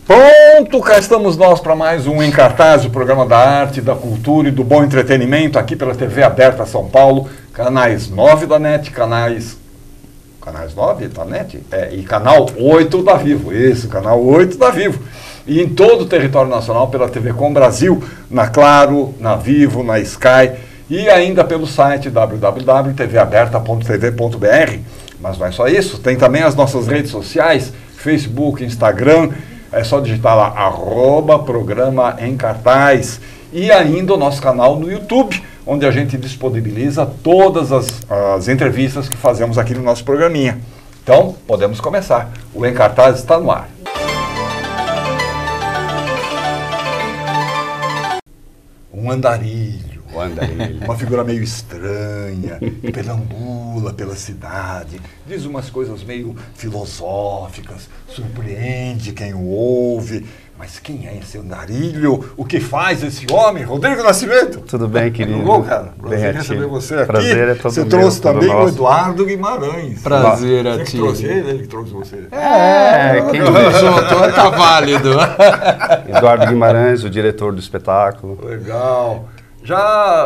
Pronto, cá estamos nós para mais um Em Cartaz, o programa da arte, da cultura e do bom entretenimento, aqui pela TV Aberta São Paulo, canais 9 da NET, canais 9 da NET? E canal 8 da Vivo, isso, canal 8 da Vivo. E em todo o território nacional pela TV Com Brasil, na Claro, na Vivo, na Sky e ainda pelo site www.tvaberta.tv.br. Mas não é só isso, tem também as nossas redes sociais, Facebook, Instagram. É só digitar lá, @programa em cartaz. E ainda o nosso canal no YouTube, onde a gente disponibiliza todas as entrevistas que fazemos aqui no nosso programinha. Então, podemos começar. O Em Cartaz está no ar. Um andarilho. Uma figura meio estranha, perambula pela cidade, diz umas coisas meio filosóficas, surpreende quem o ouve. Mas quem é esse andarilho? O que faz esse homem? Rodrigo Nascimento? Tudo bem, querido? Tudo bom, cara? Prazer receber você aqui. Prazer é todo Você meu, trouxe também o nosso. Eduardo Guimarães. Prazer a Você ti. que trouxe ele que trouxe você? Quem Juntou, tá válido. Eduardo Guimarães, o diretor do espetáculo. Legal.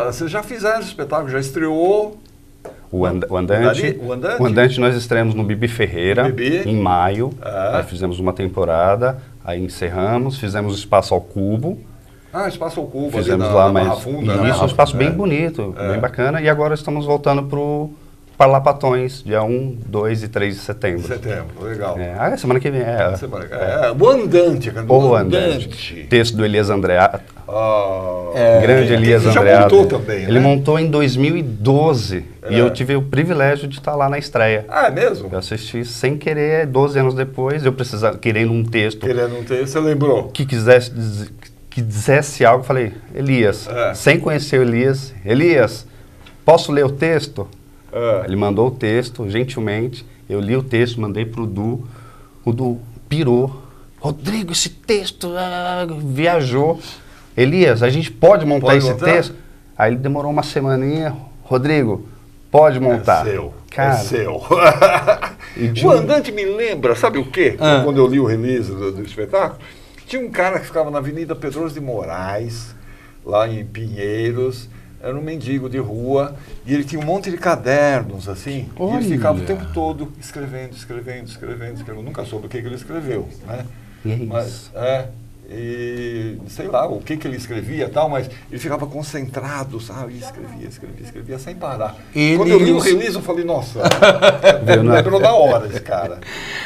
Vocês já fizeram esse espetáculo? Já estreou? O Andante. O Andante nós estreamos no Bibi Ferreira, em maio. Aí fizemos uma temporada, aí encerramos, fizemos o Espaço ao Cubo. Espaço ao Cubo, Fizemos ali lá na mais. Barra Funda. Isso, um espaço bem bonito, bem bacana. E agora estamos voltando para Lapatões, dia 1, 2 e 3 de setembro. Legal. Semana que vem. O Andante, cara. O Andante. Texto do Elias Andreatta. Grande Elias Ele já Andreatta. montou também, né? Ele montou em 2012 e eu tive o privilégio de estar lá na estreia. É mesmo? Eu assisti sem querer, 12 anos depois, eu precisava, querendo um texto. Você lembrou? Que dissesse algo, eu falei, Elias, sem conhecer o Elias, posso ler o texto? Ele mandou o texto, gentilmente, eu li o texto, mandei pro Du, o Du pirou. Rodrigo, esse texto viajou. Elias, a gente pode montar esse texto? Aí ele demorou uma semaninha. Rodrigo, pode montar. É seu. Cara, é seu. O Andante me lembra, sabe o quê? Quando eu li o release do espetáculo, tinha um cara que ficava na Avenida Pedroso de Moraes, lá em Pinheiros, era um mendigo de rua, e ele tinha um monte de cadernos, assim, e ele ficava o tempo todo escrevendo. Nunca soube o que ele escreveu, né? E é isso. Mas, e sei lá o que ele escrevia e tal, mas ele ficava concentrado, sabe? E escrevia sem parar. Quando eu li o release, eu falei, nossa, lembrou da hora esse cara.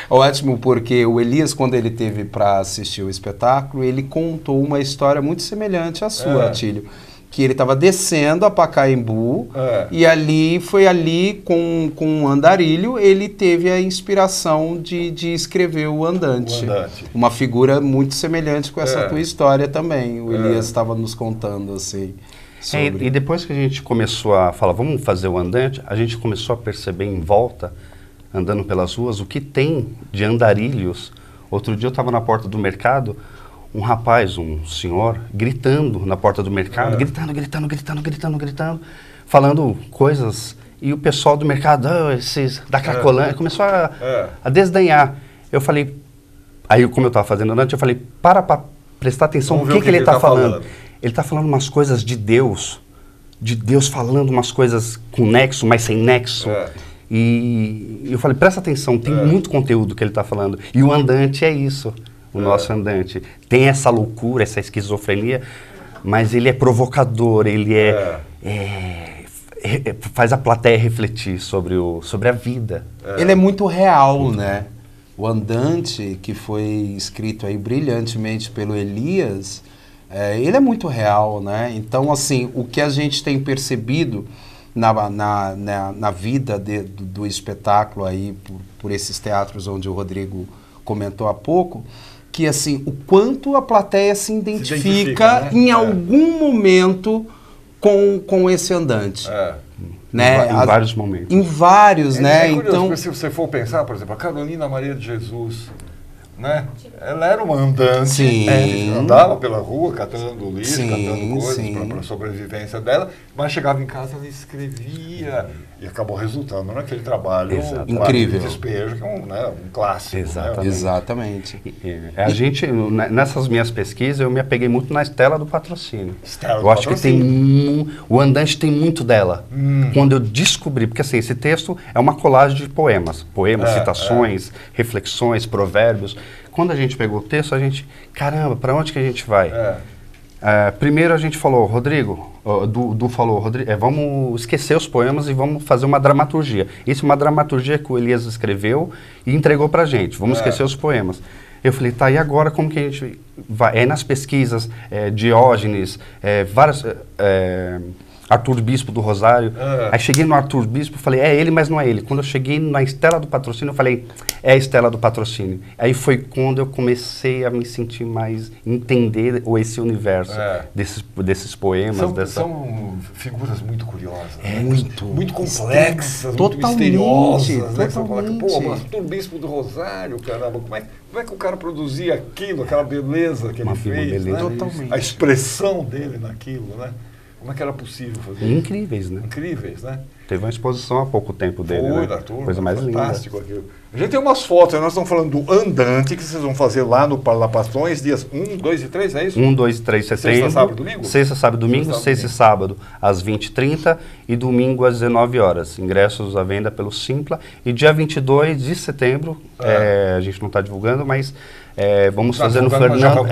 Ótimo, porque o Elias, quando ele teve para assistir o espetáculo, ele contou uma história muito semelhante à sua, Atílio. Que ele estava descendo a Pacaembu e foi ali com um andarilho, ele teve a inspiração de escrever o Andante. Uma figura muito semelhante com essa tua história também. O Elias estava nos contando assim. E depois que a gente começou a falar, vamos fazer o Andante, a gente começou a perceber em volta, andando pelas ruas, o que tem de andarilhos. Outro dia eu estava na porta do mercado, um rapaz, um senhor, gritando na porta do mercado, gritando, falando coisas, e o pessoal do mercado, esses da Cracolândia, começou a desdenhar. Eu falei, aí como eu estava fazendo antes, eu falei, para prestar atenção no que ele está falando. Ele está falando umas coisas de Deus falando umas coisas com nexo, mas sem nexo. E eu falei, presta atenção, tem muito conteúdo que ele está falando. E o Andante é isso. O nosso Andante tem essa loucura, essa esquizofrenia, mas ele é provocador, ele faz a plateia refletir sobre a vida. Ele é muito real, né? O Andante, que foi escrito aí brilhantemente pelo Elias, ele é muito real, né? Então, assim, o que a gente tem percebido na vida do espetáculo aí, por esses teatros onde o Rodrigo comentou há pouco, que assim, o quanto a plateia se identifica né? em algum momento com esse Andante. Né? Em vários momentos. Em vários, né? É curioso, então, se você for pensar, por exemplo, a Carolina Maria de Jesus, né? Ela era uma andante, Sim. andava pela rua catando lixo, Sim, catando coisas sim. para a sobrevivência dela, mas chegava em casa e escrevia e acabou resultando naquele trabalho incrível, de despejo, que é um clássico. Exatamente. Né? Exatamente. A gente, nessas minhas pesquisas, eu me apeguei muito na Estela do Patrocínio. Estela do eu acho que Patrocínio. o Andante tem muito dela. Quando eu descobri, porque assim, esse texto é uma colagem de poemas, citações, reflexões, provérbios. Quando a gente pegou o texto, a gente, caramba, para onde que a gente vai? Primeiro a gente falou, Rodrigo, falou, vamos esquecer os poemas e vamos fazer uma dramaturgia. Isso é uma dramaturgia que o Elias escreveu e entregou pra gente, vamos esquecer os poemas. Eu falei, tá, e agora como que a gente vai? Nas pesquisas, Diógenes, várias... Arthur Bispo do Rosário. Aí cheguei no Arthur Bispo e falei, é ele, mas não é ele. Quando eu cheguei na Estela do Patrocínio, eu falei, é a Estela do Patrocínio. Aí foi quando eu comecei a me sentir mais, entender esse universo desses poemas. São figuras muito curiosas. Muito complexas, totalmente, muito misteriosas. Né? Totalmente. Pô, mas Arthur Bispo do Rosário, caramba, como é que o cara produzia aquilo, aquela beleza que ele fez, né? Totalmente. A expressão dele naquilo, né? Como é que era possível fazer isso? Incríveis, né? Incríveis, né? Teve uma exposição há pouco tempo dele, Foi, né? da turma, Coisa mais fantástico linda. aquilo. A gente tem umas fotos, nós estamos falando do Andante, que vocês vão fazer lá no Parlapatrões, dias 1, 2 e 3, é isso? 1, 2 e 3 de setembro. Sexta, sábado e domingo? Sexta, sábado e domingo. Sexta e sábado às 20h30 e domingo às 19 horas. Ingressos à venda pelo Simpla. E dia 22 de setembro, a gente não está divulgando, mas vamos fazer no Fernando...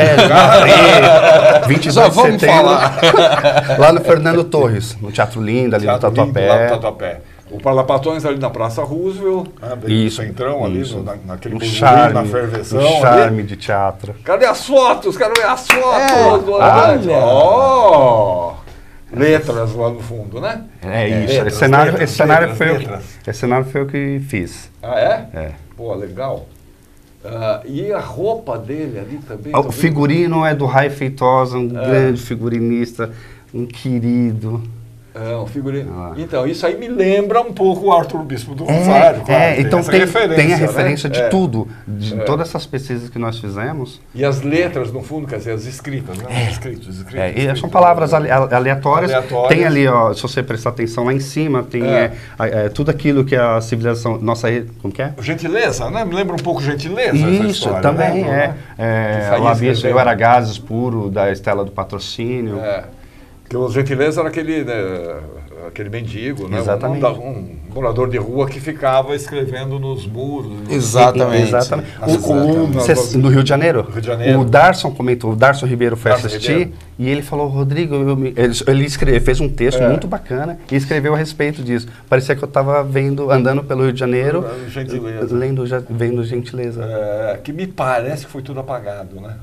22 Já de vamos setembro, falar. lá no Fernando Torres, no Teatro Lindo, ali no Tatuapé. Lá no Tatuapé. O Parlapatões ali na Praça Roosevelt, bem no centrão ali, naquele burburinho, na ferveção. Um charme de teatro. Cadê as fotos? Quero ver as fotos do Andante. Letras lá no fundo, né? Isso. Esse cenário foi eu que fiz. Ah, é? Pô, legal. E a roupa dele ali também? O figurino é do Rai Feitosa, um grande figurinista, um querido. Um figurino. Então, isso aí me lembra um pouco o Arthur Bispo do Rosário. Então tem a referência né? de tudo, de todas essas pesquisas que nós fizemos. E as letras, no fundo, quer dizer, as escritas, né? Escritos. São palavras aleatórias. Tem ali, ó, se você prestar atenção lá em cima, tem tudo aquilo que a civilização, nossa, como que é? Gentileza, né? Me lembra um pouco Gentileza. Isso, essa história, também né? O Abisso, eu era gases puro, da Estela do Patrocínio. Porque o Gentileza era aquele mendigo, né? Exatamente. Um morador de rua que ficava escrevendo nos muros. Exatamente. No Rio de Janeiro. O Darson comentou, o Darson Ribeiro foi assistir e ele falou, Rodrigo, ele fez um texto muito bacana e escreveu a respeito disso. Parecia que eu estava andando pelo Rio de Janeiro, vendo Gentileza. Que me parece que foi tudo apagado, né?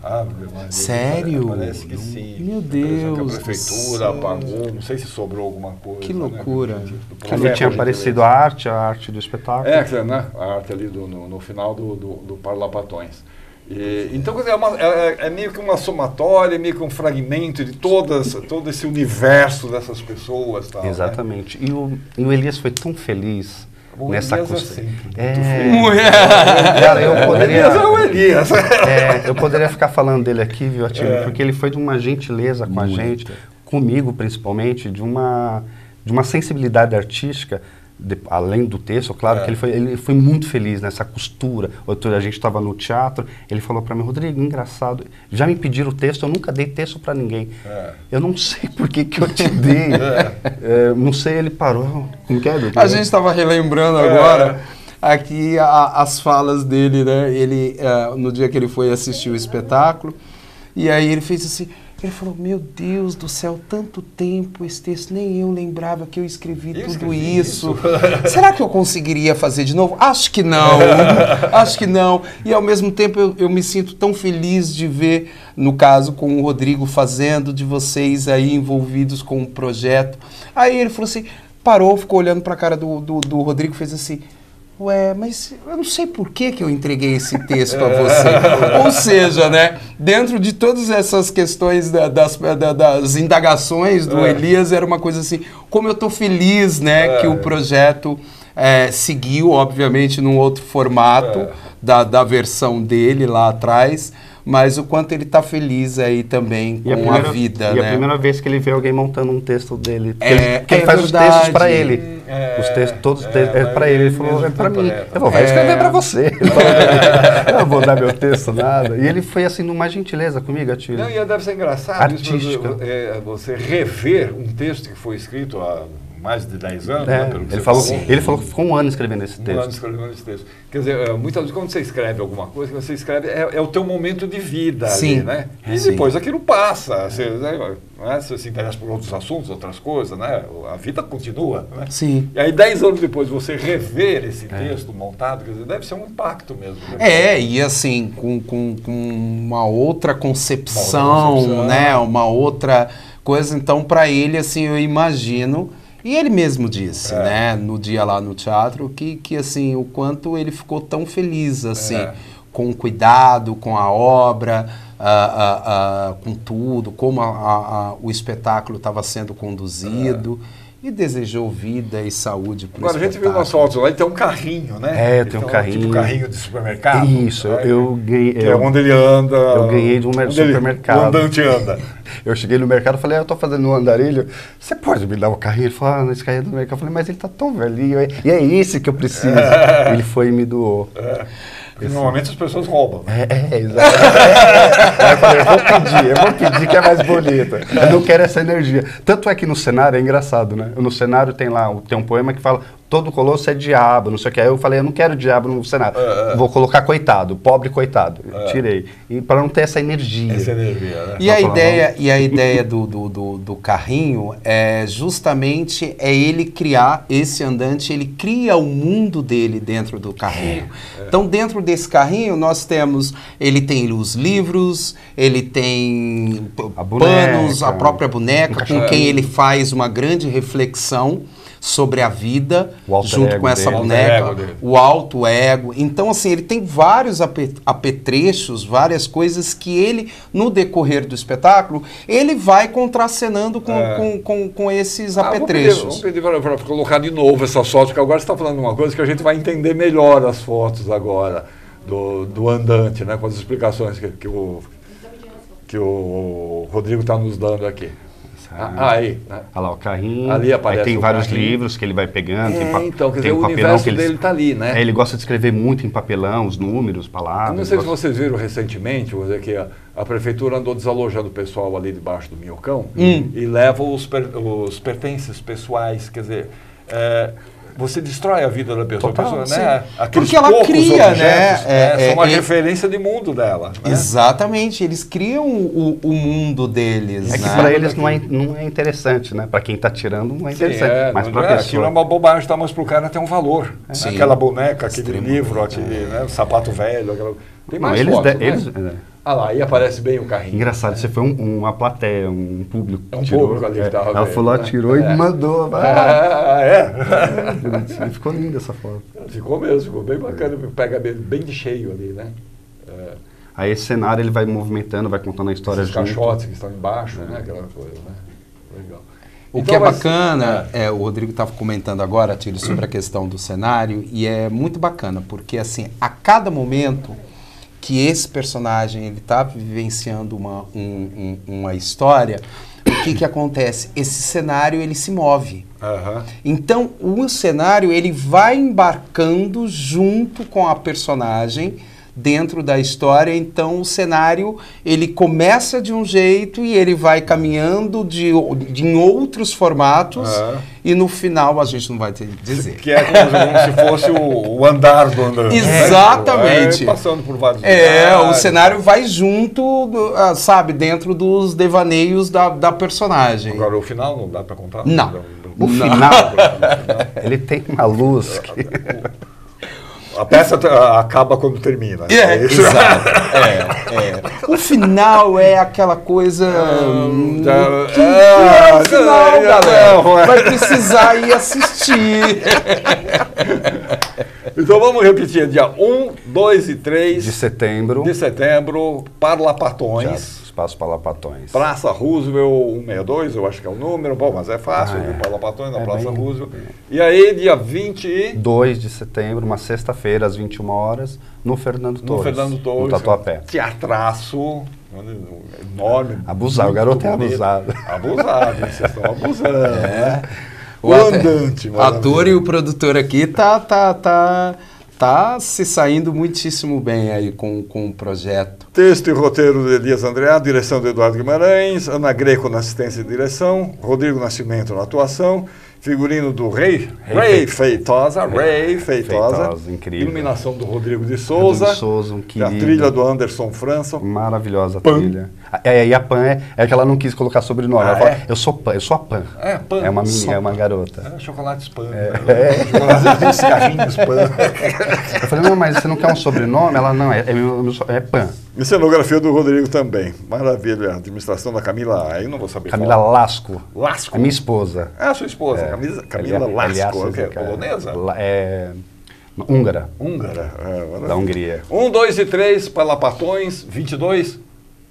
Sério? Parece que sim. Meu Deus. A prefeitura apagou, não sei se sobrou alguma coisa. Que loucura. Ali tinha aparecido a arte do espetáculo. Né? A arte ali no final do Parlapatões. Então, quer dizer, é meio que uma somatória, meio que um fragmento de todo esse universo dessas pessoas. Tal, exatamente. Né? E o Elias foi tão feliz nessa costura. Cara, eu poderia ficar falando dele aqui, viu, Atílio? Porque ele foi de uma gentileza com a gente, comigo principalmente, de uma sensibilidade artística. Além do texto, claro que ele foi muito feliz nessa costura. A gente estava no teatro, ele falou para mim, Rodrigo, engraçado, já me pediram o texto, eu nunca dei texto para ninguém. Eu não sei por que eu te dei. Não sei, ele parou. Como que é, doutor? A gente estava relembrando agora aqui as falas dele, né? Ele, no dia que ele foi assistir o espetáculo, e aí ele fez assim... Ele falou, meu Deus do céu, tanto tempo esse texto, nem eu lembrava que eu escrevi tudo isso. Será que eu conseguiria fazer de novo? Acho que não, acho que não. E ao mesmo tempo eu me sinto tão feliz de ver, no caso com o Rodrigo fazendo, de vocês aí envolvidos com o projeto. Aí ele falou assim, parou, ficou olhando para a cara do Rodrigo e fez assim... Ué, mas eu não sei por que eu entreguei esse texto a você. Ou seja, né, dentro de todas essas questões das indagações do Elias, era uma coisa assim, como eu estou feliz, né, que o projeto seguiu, obviamente, num outro formato da versão dele lá atrás, mas o quanto ele está feliz aí também com a vida, né? E a primeira vez que ele vê alguém montando um texto dele, porque ele faz os textos para ele. Os textos, todos para ele. Ele falou, é para mim. Eu vou, vai escrever para você. Eu não vou dar meu texto, nada. E ele foi assim, numa gentileza comigo, Atílio. Não, e deve ser engraçado artística. Você rever um texto que foi escrito há mais de 10 anos, né, pelo que ele falou que ficou um ano escrevendo esse texto. Um ano escrevendo esse texto. Quer dizer, muitas vezes quando você escreve alguma coisa, que você escreve é o teu momento de vida ali, né? E depois aquilo passa. Você, né, você se interessa por outros assuntos, outras coisas, né? A vida continua, né? Sim. E aí 10 anos depois você rever esse texto montado, quer dizer, deve ser um impacto mesmo. Né? E assim, com uma outra concepção, né? Uma outra coisa. Então, para ele, assim, eu imagino... E ele mesmo disse, né, no dia lá no teatro, que assim, o quanto ele ficou tão feliz, assim, com o cuidado, com a obra, com tudo, como o espetáculo estava sendo conduzido. E desejou vida e saúde para o espetáculo. Agora, a gente viu umas fotos lá, ele tem um carrinho, né? Tem um carrinho. Tipo carrinho de supermercado. Isso, né? eu ganhei... Que é onde ele anda... Eu ganhei de um supermercado. O andante anda. Eu cheguei no mercado e falei, eu estou fazendo um andarilho, você pode me dar um carrinho? Ele falou, esse carrinho é do mercado. Eu falei, mas ele está tão velhinho, e é esse que eu preciso. Ele foi e me doou. Porque normalmente as pessoas roubam. Né? Exatamente. Aí eu falei, eu vou pedir que é mais bonita. Eu não quero essa energia. Tanto é que no cenário, é engraçado, né? No cenário tem um poema que fala, todo colosso é diabo, não sei o que. Aí eu falei, eu não quero diabo no cenário. Vou colocar coitado, pobre coitado. Tirei. E para não ter essa energia. Essa energia, né? E a ideia do carrinho é justamente ele criar esse andante, ele cria o mundo dele dentro do carrinho. Então, dentro desse carrinho, nós temos, ele tem os livros, ele tem panos, a própria boneca, com quem ele faz uma grande reflexão sobre a vida, junto com essa boneca, o alto ego. Então, assim, ele tem vários apetrechos, várias coisas que ele, no decorrer do espetáculo, ele vai contracenando com esses apetrechos. Vamos pedir para colocar de novo essas fotos, porque agora você está falando uma coisa que a gente vai entender melhor as fotos agora do andante, né, com as explicações que o Rodrigo está nos dando aqui. Aí, né? Olha lá o carrinho, ali aparece aí tem vários carrinho. livros que ele vai pegando. Então, quer tem dizer, um o papelão universo que ele, dele está ali, né? Ele gosta de escrever muito em papelão, os números, palavras. Eu não sei se vocês viram recentemente, vou dizer que a prefeitura andou desalojando o pessoal ali debaixo do Minhocão e leva os pertences pessoais, quer dizer... você destrói a vida da pessoa. Total, né? Aqueles porque ela cria, objetos, né? São uma referência de mundo dela. Né? Exatamente, eles criam o mundo deles. É que né? para eles não é interessante, né? Para quem está tirando não é interessante. Mas para a pessoa... Aquilo é uma bobagem, tá? Mas para o cara tem um valor. Sim. Aquela boneca, aquele livro, o sapato velho. Tem mais fotos, Ah lá, aí aparece bem o carrinho. Engraçado, você foi uma plateia, um público. Público ali que estava ela foi lá, tirou e mandou. Ficou linda essa foto. Ficou mesmo, ficou bem bacana. Pega bem de cheio ali, né? Aí esse cenário ele vai movimentando, vai contando a história junto. Os caixotes que estão embaixo, né? Aquela coisa, né? Legal. O que é bacana, o Rodrigo estava comentando agora, Tílio, sobre a questão do cenário, e é muito bacana, porque assim, a cada momento que esse personagem ele está vivenciando uma história, o que acontece? Esse cenário ele se move. Então o cenário ele vai embarcando junto com a personagem dentro da história. Então o cenário ele começa de um jeito e ele vai caminhando em outros formatos e no final a gente não vai ter que dizer. Que é como se fosse o andar do andante. Exatamente. Né? Passando por vários lugares. O cenário vai junto, sabe, dentro dos devaneios da personagem. Agora o final não dá para contar? Não. O final, ele tem uma luz que... A peça acaba quando termina. Exato. O final é aquela coisa... o final, galera. Vai precisar ir assistir. Então vamos repetir, dia 1, 2 e 3 de setembro. De setembro, Parlapatões. Espaço Parlapatões. Praça Roosevelt 162, eu acho que é o número. Bom, mas é fácil, viu? Parlapatões na Praça bem, Roosevelt. E aí, dia 22 de setembro, uma sexta-feira, às 21 horas, no Fernando Torres. No Fernando Torres. No Tatuapé. Teatraço enorme. Abusado, o garoto é abusado. Abusado, vocês estão abusando. É. O andante, o ator e o produtor aqui tá se saindo muitíssimo bem aí com o projeto. Texto e roteiro de Elias Andreá, direção de Eduardo Guimarães, Ana Greco na assistência de direção, Rodrigo Nascimento na atuação, figurino do Ray Feitosa, incrível. Iluminação do Rodrigo de Souza, um querido. A trilha do Anderson França. Maravilhosa trilha. E a Pan é que ela não quis colocar sobrenome. Ela fala, eu sou a Pan. É, Pan. É uma menina, é uma garota. Chocolates Pan. Chocolates cigarrinhos Pan. Eu falei, não, mas você não quer um sobrenome? Ela, não, é Pan. E cenografia do Rodrigo também. Maravilha. Administração da Camila, aí não vou saber Camila falar. Lasco. A minha esposa. Ah, sua esposa. Camila Lasco. Que é polonesa? É húngara. Da Hungria. 1, 2 e 3, Parlapatões, 22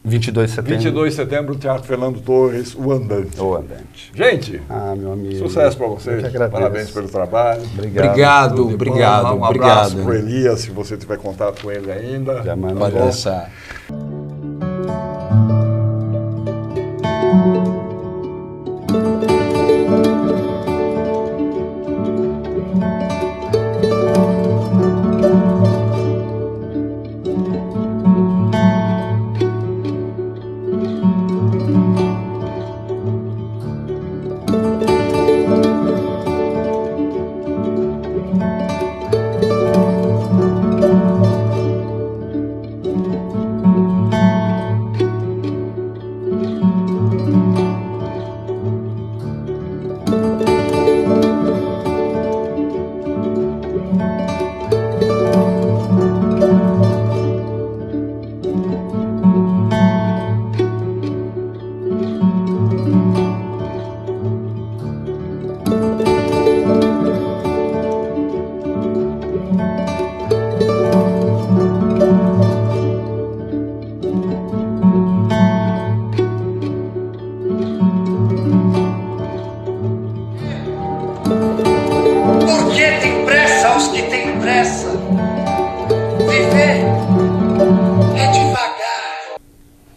de setembro. 22 de setembro, Teatro Fernando Torres, O Andante. O Andante. Gente, meu amigo. Sucesso para vocês. Parabéns pelo trabalho. Obrigado. Um abraço pro Elias, se você tiver contato com ele ainda. Já manda. Pode deixar.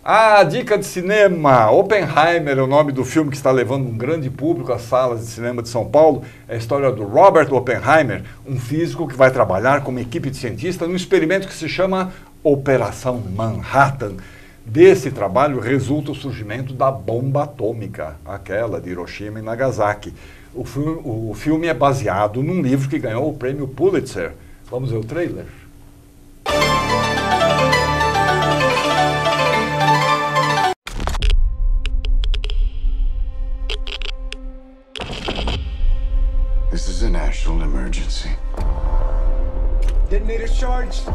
A dica de cinema, Oppenheimer é o nome do filme que está levando um grande público às salas de cinema de São Paulo. É a história do Robert Oppenheimer, um físico que vai trabalhar com uma equipe de cientistas num experimento que se chama Operação Manhattan. Desse trabalho resulta o surgimento da bomba atômica, aquela de Hiroshima e Nagasaki. O filme é baseado num livro que ganhou o prêmio Pulitzer. Vamos ver o trailer? This is a national emergency. Detonator charged.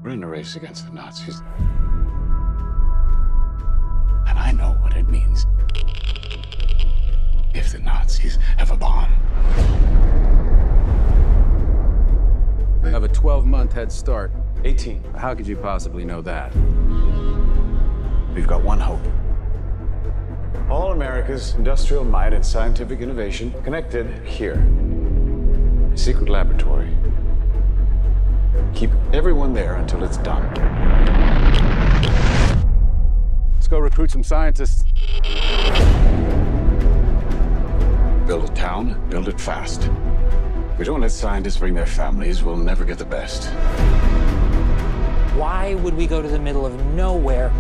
We're in a race against the Nazis. And I know what it means if the Nazis have a bomb. We have a 12-month head start. 18. How could you possibly know that? We've got one hope. All America's industrial might and scientific innovation connected here. A secret laboratory. Keep everyone there until it's done. Let's go recruit some scientists. Build a town, build it fast. If we don't let scientists bring their families, we'll never get the best. Why would we go to the middle of nowhere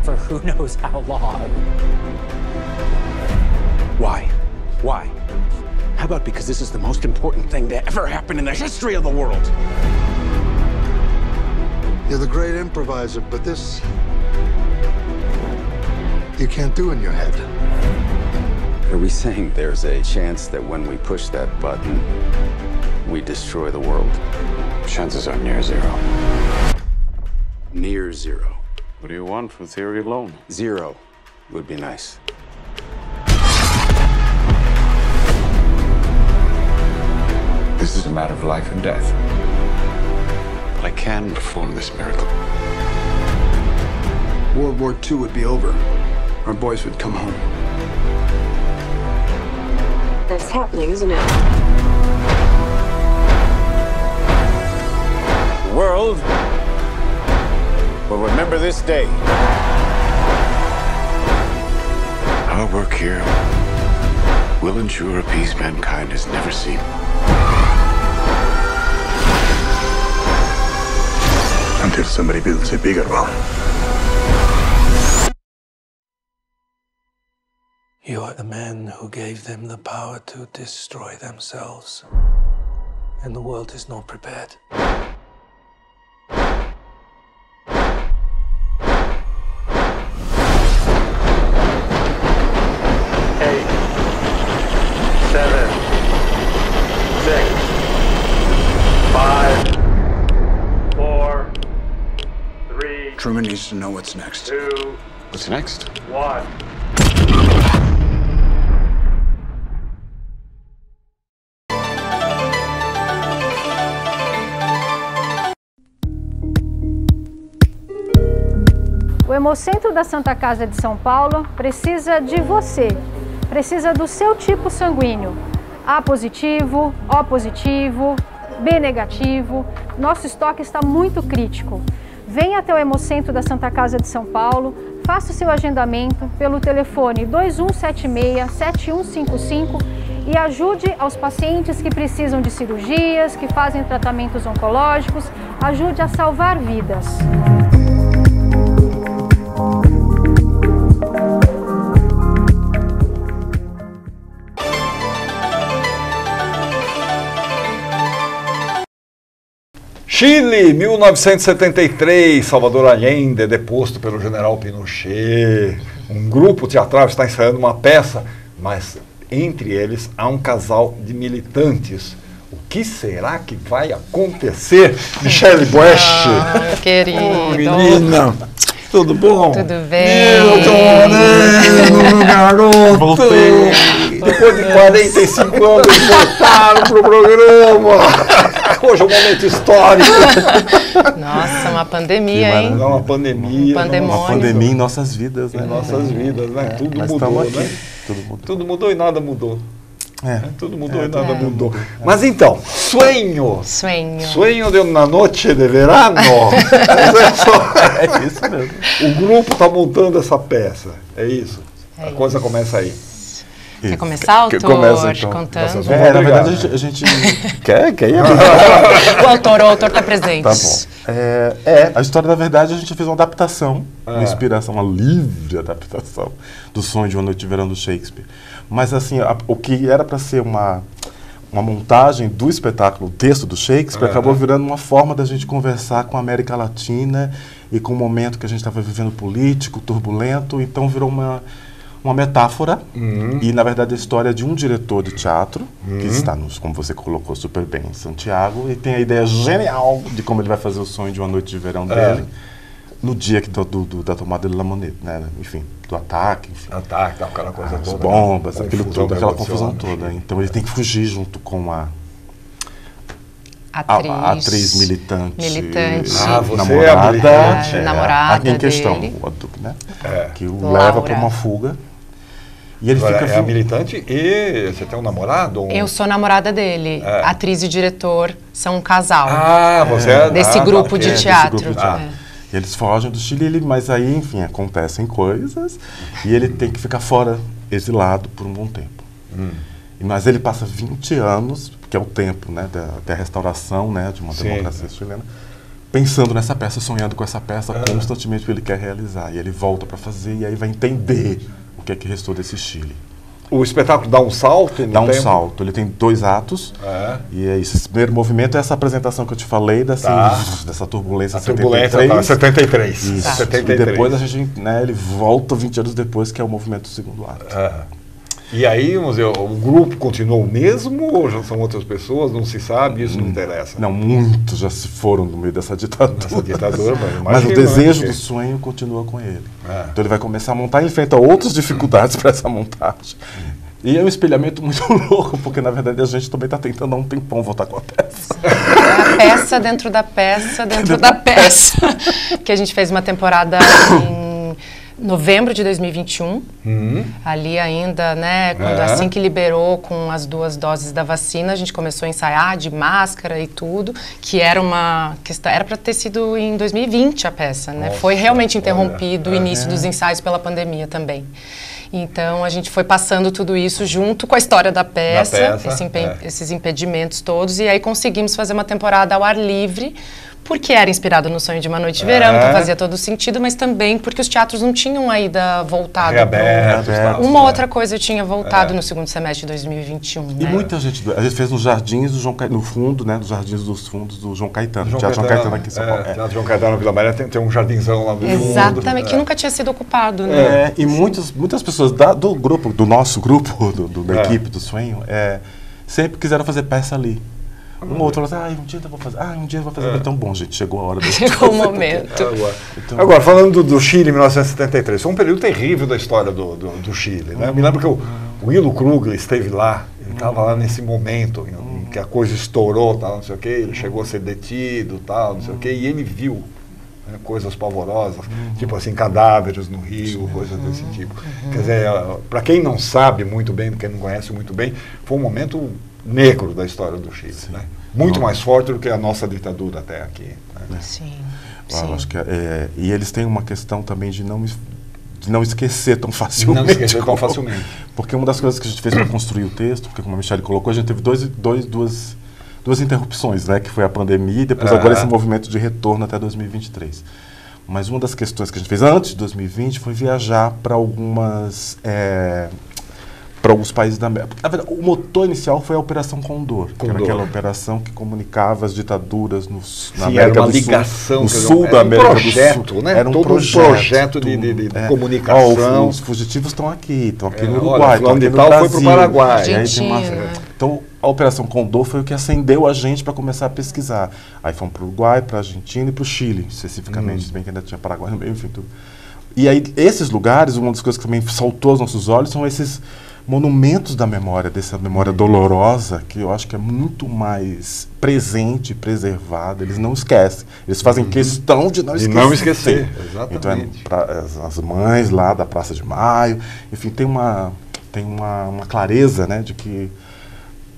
for who knows how long? Why? Why? How about because this is the most important thing to ever happen in the history of the world? You're the great improviser, but this you can't do in your head. Are we saying there's a chance that when we push that button, we destroy the world? Chances are near zero. Near zero. What do you want from theory alone? Zero would be nice. This is a matter of life and death. But I can perform this miracle. World War II would be over. Our boys would come home. That's happening, isn't it? The world will remember this day. Our work here will ensure a peace mankind has never seen. Until somebody builds a bigger one. You are the man who gave them the power to destroy themselves. And the world is not prepared. 8, 7, 6, 5, 4, 3. Truman needs to know what's next. 2, What's next? 1. O Hemocentro da Santa Casa de São Paulo precisa de você, precisa do seu tipo sanguíneo. A positivo, O positivo, B negativo. Nosso estoque está muito crítico. Venha até o Hemocentro da Santa Casa de São Paulo, faça o seu agendamento pelo telefone 2176-7155 e ajude aos pacientes que precisam de cirurgias, que fazem tratamentos oncológicos, ajude a salvar vidas. Chile, 1973, Salvador Allende, deposto pelo general Pinochet. Um grupo teatral está ensaiando uma peça, mas entre eles há um casal de militantes. O que será que vai acontecer? Michele Buesch. Ah, querido. Menina, tudo bom? Tudo bem? Meu garoto. Voltei. Depois de 45 anos, voltaram pro programa. Hoje é um momento histórico. Nossa, uma pandemia, hein? Uma pandemia. Uma pandemia em nossas vidas, né? Em nossas vidas, né? Tudo mudou, né? Tudo mudou e nada mudou. Tudo mudou e nada mudou. Mas então, Sueño de una noche de verano. É isso mesmo. O grupo está montando essa peça. É isso. A coisa começa aí. Quer começar, autor? Começa, então. Contando? Na verdade, a gente quer ir. O autor está presente. Tá bom. A história, na verdade, a gente fez uma adaptação, uma inspiração, uma livre adaptação do Sonho de uma Noite de Verão do Shakespeare. Mas, assim, o que era para ser uma montagem do espetáculo, o texto do Shakespeare, acabou virando uma forma da gente conversar com a América Latina e com o momento que a gente estava vivendo político, turbulento. Então, virou uma metáfora e, na verdade, a história de um diretor de teatro que está, como você colocou super bem, em Santiago, e tem a ideia genial de como ele vai fazer o sonho de uma noite de verão dele no dia da tomada de La Monnaie, né? Enfim, do ataque, enfim. Ataque, aquela coisa toda. As bombas, aquilo tudo, aquela confusão toda. Então ele tem que fugir junto com a atriz militante. Namorada em questão, dele. Né? Que o leva para uma fuga. E ele fica a militante e você tem um namorado? Eu sou namorada dele. Atriz e diretor são um casal. Você é desse grupo de teatro. E eles fogem do Chile, mas aí, enfim, acontecem coisas e ele tem que ficar fora, exilado por um bom tempo. Mas ele passa 20 anos, que é o tempo, né, da restauração, né, de uma democracia chilena, pensando nessa peça, sonhando com essa peça constantemente, que ele quer realizar. E ele volta para fazer e aí vai entender o que é que restou desse Chile. O espetáculo dá um salto? Dá um salto. Ele tem 2 atos. E é isso. Esse primeiro movimento é essa apresentação que eu te falei, dessa turbulência. A turbulência 73. Isso. 73. E depois a gente, né, ele volta 20 anos depois, que é o movimento do segundo ato. E aí, vamos dizer, o grupo continuou o mesmo ou já são outras pessoas? Não se sabe, isso não interessa. Não, muitos já se foram no meio dessa ditadura. Mas o desejo do sonho continua com ele. Então ele vai começar a montar e enfrenta outras dificuldades para essa montagem. E é um espelhamento muito louco, porque na verdade a gente também está tentando há um tempão voltar com a peça. É a peça dentro da peça, dentro da peça. Que a gente fez uma temporada em novembro de 2021, ali ainda, né, quando assim que liberou com as 2 doses da vacina, a gente começou a ensaiar de máscara e tudo, que era uma questão, era para ter sido em 2020 a peça, né? Foi realmente interrompido o início dos ensaios pela pandemia também. Então, a gente foi passando tudo isso junto com a história da peça, esses impedimentos todos, e aí conseguimos fazer uma temporada ao ar livre, porque era inspirado no Sonho de uma Noite de Verão, que fazia todo sentido, mas também porque os teatros não tinham ainda voltado. Uma outra coisa tinha voltado no segundo semestre de 2021. E muita gente, a gente fez nos jardins do João Caetano, no fundo, né, nos jardins dos fundos do João Caetano. Teatro João Caetano aqui em São Paulo. Teatro João Caetano, Vila Maria, tem um jardinzão lá do fundo. Exatamente, que nunca tinha sido ocupado, né? E muitas pessoas do grupo, do nosso grupo, da equipe do Sonho, sempre quiseram fazer peça ali. Uma outra falou assim, um dia eu vou fazer, um dia eu vou fazer. Então, bom, gente, chegou a hora. Chegou o momento. Agora, falando do Chile em 1973, foi um período terrível da história do Chile, né? Eu me lembro que o Willo Krugler esteve lá, ele estava lá nesse momento em que a coisa estourou, tal, não sei o quê, ele chegou a ser detido, tal, não sei o quê, e ele viu coisas pavorosas, tipo assim, cadáveres no rio, coisas desse tipo. Quer dizer, para quem não sabe muito bem, quem não conhece muito bem, foi um momento negro da história do Chile, né? Muito mais forte do que a nossa ditadura até aqui. Né? Sim. Eu acho que e eles têm uma questão também de não esquecer tão facilmente. Não esquecer tão facilmente. Porque uma das coisas que a gente fez para construir o texto, porque como a Michele colocou, a gente teve duas interrupções, né? Que foi a pandemia e depois agora esse movimento de retorno até 2023. Mas uma das questões que a gente fez antes de 2020 foi viajar para alguns países da América. Na verdade, o motor inicial foi a Operação Condor, que era aquela operação que comunicava as ditaduras na América do Sul, no sul da América do Sul. Né? Era um projeto de comunicação. Os fugitivos estão aqui no Uruguai, estão aqui no Brasil. Foi para o Paraguai. Então, a Operação Condor foi o que acendeu a gente para começar a pesquisar. Aí fomos para o Uruguai, para a Argentina e para o Chile, especificamente, se bem que ainda tinha Paraguai no meio, enfim, tudo. E aí, esses lugares, uma das coisas que também saltou aos nossos olhos são esses monumentos da memória, dessa memória dolorosa, que eu acho que é muito mais presente, preservada. Eles não esquecem. Eles fazem questão de não esquecer. E não esquecer, exatamente. Então, as mães lá da Praça de Maio, enfim, tem uma clareza, né, de que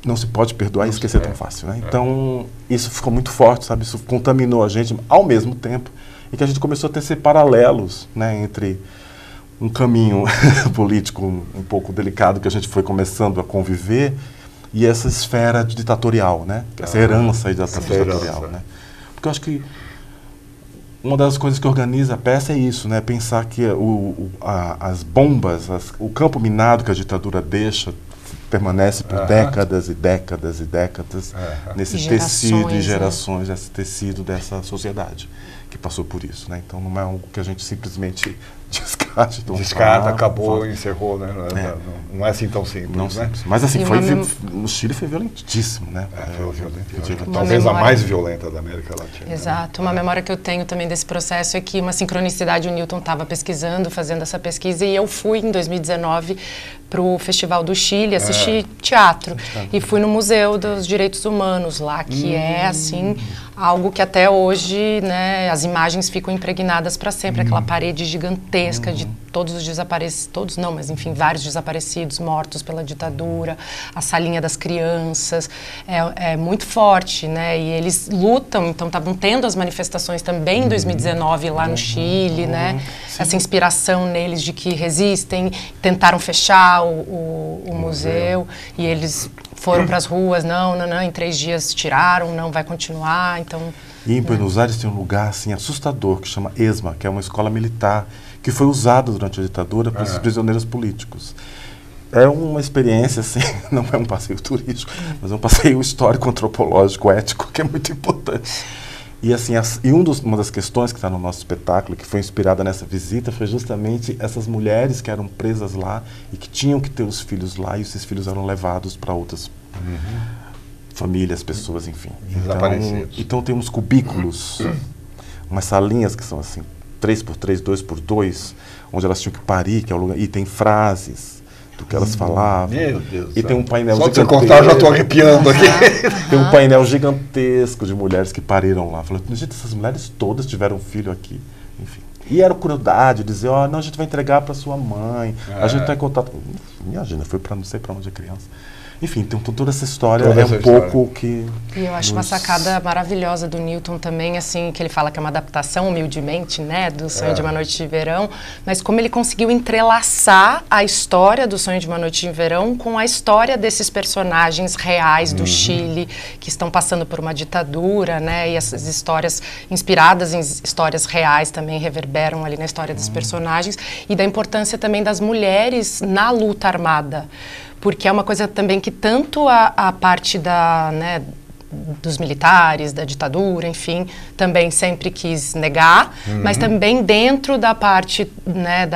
não se pode perdoar e esquecer tão fácil, né? Então, isso ficou muito forte, sabe? Isso contaminou a gente ao mesmo tempo e que a gente começou a tecer paralelos, né, entre um caminho político um pouco delicado que a gente foi começando a conviver e essa esfera ditatorial, né? Essa herança ditatorial, né? Porque eu acho que uma das coisas que organiza a peça é isso, né? Pensar que as bombas, o campo minado que a ditadura deixa permanece por décadas e décadas e décadas nesse tecido e gerações, esse tecido dessa sociedade que passou por isso, né? Então não é algo que a gente simplesmente descarta, acabou, encerrou, né? Não é assim tão simples, não, né? Mas assim, no Chile foi violentíssimo, né? Foi violentíssimo. Talvez a mais violenta da América Latina. Exato. Uma memória que eu tenho também desse processo é que uma sincronicidade, o Newton estava pesquisando, fazendo essa pesquisa, e eu fui em 2019 para o Festival do Chile, assistir teatro. E fui no Museu dos Direitos Humanos lá, que é, assim, algo que até hoje, né, as imagens ficam impregnadas para sempre. Aquela parede gigantesca de todos os desaparecidos, todos não, mas enfim, vários desaparecidos, mortos pela ditadura, a salinha das crianças, é muito forte, né, e eles lutam, então estavam tendo as manifestações também em 2019 lá no Chile, né, essa inspiração neles de que resistem, tentaram fechar o museu, e eles foram para as ruas, não, em 3 dias tiraram, não, vai continuar, então... E em Buenos Aires tem um lugar, assim, assustador, que chama ESMA, que é uma escola militar, que foi usada durante a ditadura por esses prisioneiros políticos. É uma experiência, assim, não é um passeio turístico, mas é um passeio histórico, antropológico, ético, que é muito importante. E assim, uma das questões que está no nosso espetáculo, que foi inspirada nessa visita, foi justamente essas mulheres que eram presas lá e que tinham que ter os filhos lá, e esses filhos eram levados para outras famílias, pessoas, enfim. Então tem uns cubículos, umas salinhas que são assim, 3x3, 2x2, onde elas tinham que parir, que é o lugar, e tem frases do que elas falavam. Meu Deus. E tem um painel gigantesco. Só de você contar, eu já estou arrepiando aqui. Tem um painel gigantesco de mulheres que pariram lá. Falei, gente, essas mulheres todas tiveram filho aqui. Enfim. E era crueldade, dizer, não, a gente vai entregar para sua mãe, a gente está em contato. Imagina, foi para não sei para onde é criança. Enfim, então toda essa história pouco que... E eu acho uma sacada maravilhosa do Newton também, assim, que ele fala que é uma adaptação, humildemente, né, do Sonho de uma Noite de Verão, mas como ele conseguiu entrelaçar a história do Sonho de uma Noite de Verão com a história desses personagens reais do Chile, que estão passando por uma ditadura, né, e essas histórias inspiradas em histórias reais também reverberam ali na história dos personagens, e da importância também das mulheres na luta armada. Porque é uma coisa também que tanto a parte né, dos militares, da ditadura, enfim, também sempre quis negar, mas também dentro da parte, né,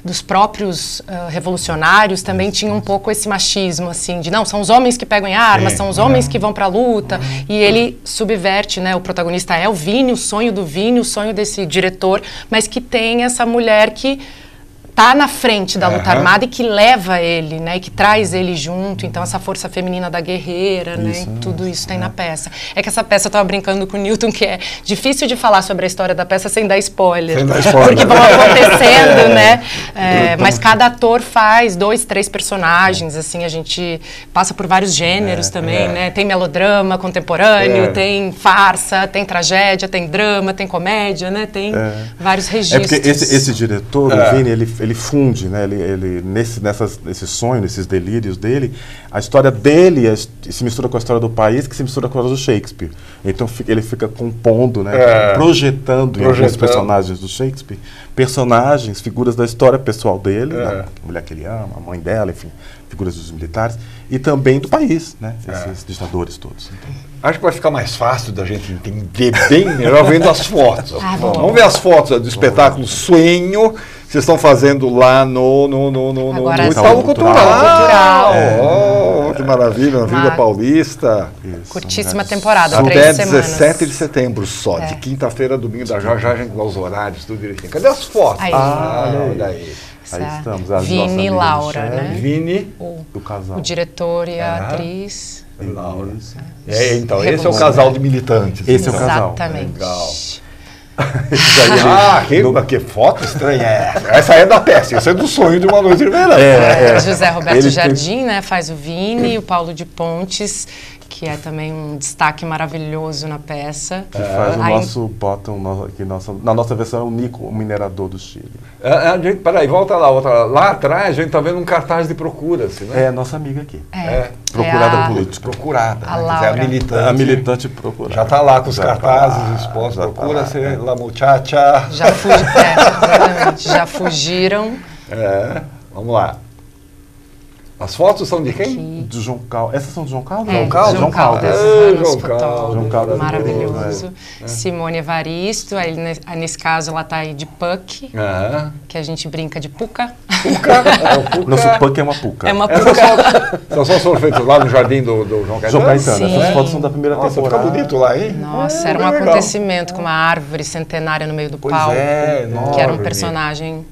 dos próprios revolucionários também tinha um pouco esse machismo, assim, de não, são os homens que pegam em armas, são os homens que vão para a luta, e ele subverte, né, o protagonista é o Vini, o sonho do Vini, o sonho desse diretor, mas que tem essa mulher que tá na frente da luta armada e que leva ele, né, e que traz ele junto, então essa força feminina da guerreira, né, e tudo isso tem na peça. É que essa peça, eu tava brincando com o Newton, que é difícil de falar sobre a história da peça sem dar spoiler, porque vão acontecendo, né, mas cada ator faz 2, 3 personagens, assim, a gente passa por vários gêneros também, né, tem melodrama contemporâneo, tem farsa, tem tragédia, tem drama, tem comédia, né, tem vários registros. É porque esse diretor, o Vini, ele funde, né? Ele nesse sonho, nesses delírios dele, a história dele se mistura com a história do país, que se mistura com a do Shakespeare. Então ele fica compondo, né? Projetando em alguns personagens do Shakespeare, personagens, figuras da história pessoal dele, a mulher que ele ama, a mãe dela, enfim, figuras dos militares, e também do país, né? Esses ditadores todos. Então. Acho que vai ficar mais fácil da gente entender bem melhor vendo as fotos. Vamos ver as fotos do espetáculo Sueño, que vocês estão fazendo lá no Itaú Cultural. Que maravilha, na Avenida Paulista. Curtíssima temporada, até 3 semanas. 17 de setembro só, de quinta-feira a domingo, já a gente dá os horários, tudo direitinho. Cadê as fotos? Olha aí. Aí estamos. Vini e Laura, né? Vini, do casal. O diretor e a atriz. Laura. Então, esse é o casal de militantes. Esse é o casal. Exatamente. Legal. Que foto estranha é essa? Essa é da peça, essa é do Sonho de uma Noite de Verão. José Roberto Jardim, né, faz o Vini, e o Paulo de Pontes, que é também um destaque maravilhoso na peça. Que faz o nosso bottom, na nossa versão é o Nico, o minerador do Chile. Peraí, volta lá. Lá atrás a gente está vendo um cartaz de procura-se, né? É a nossa amiga aqui. Procurada política. Procurada. A Laura. A militante procurada. Já está lá com os cartazes expostos. Procura-se, la muchacha. Já fugiram. Vamos lá. As fotos são de quem? Do João Caldas. Essas são do João Caldas? João Caldas. João Caldas. Maravilhoso. Simone Evaristo, aí nesse caso ela está aí de Puck, que a gente brinca de Puca. Nosso Puck é uma Puca. É uma Puca. São só foram feitos lá no jardim do João Caetano? João Caetano. Essas fotos são da primeira temporada. Fica bonito lá, hein? Nossa, era um acontecimento com uma árvore centenária no meio do palco, que era um personagem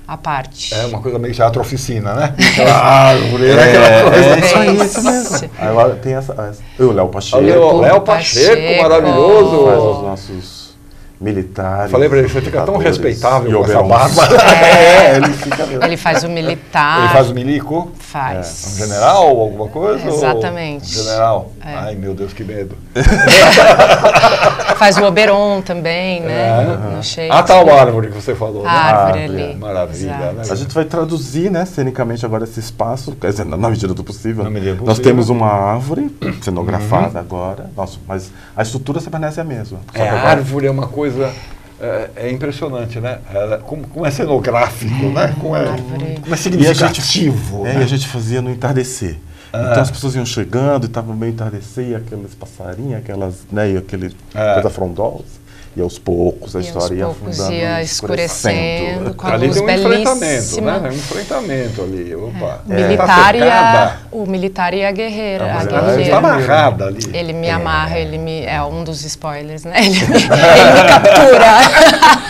à parte. É uma coisa meio teatro oficina, né? Aquela árvore, isso mesmo. Agora tem o Léo Pacheco. Léo Pacheco, maravilhoso. Faz os nossos militares. Falei pra ele, você fica tão respeitável com essa barba. Ele faz o militar. Ele faz o milico? Faz. Um general, alguma coisa? Exatamente. General. Ai, meu Deus, que medo. Faz o Oberon também, né? No Shakespeare. A tal árvore que você falou. A árvore ali. Maravilha. Né? A gente vai traduzir, né, cenicamente agora esse espaço, quer dizer, na medida do possível. Nós temos uma árvore cenografada agora, mas a estrutura permanece a mesma. A árvore é uma coisa é impressionante, né? Como é cenográfico, né? Como é significativo. E a gente fazia no entardecer. Então as pessoas iam chegando e estava meio entardecer, aqueles passarinhos, aquelas, né, e aquele coisa frondosa. E aos poucos a história ia afundando, ia escurecendo, com a ali luz tem um belíssima. enfrentamento, né? Um enfrentamento ali. Opa. O militar e a guerreira. A guerreira está amarrada ali. Ele me amarra, é um dos spoilers, né? Ele me captura.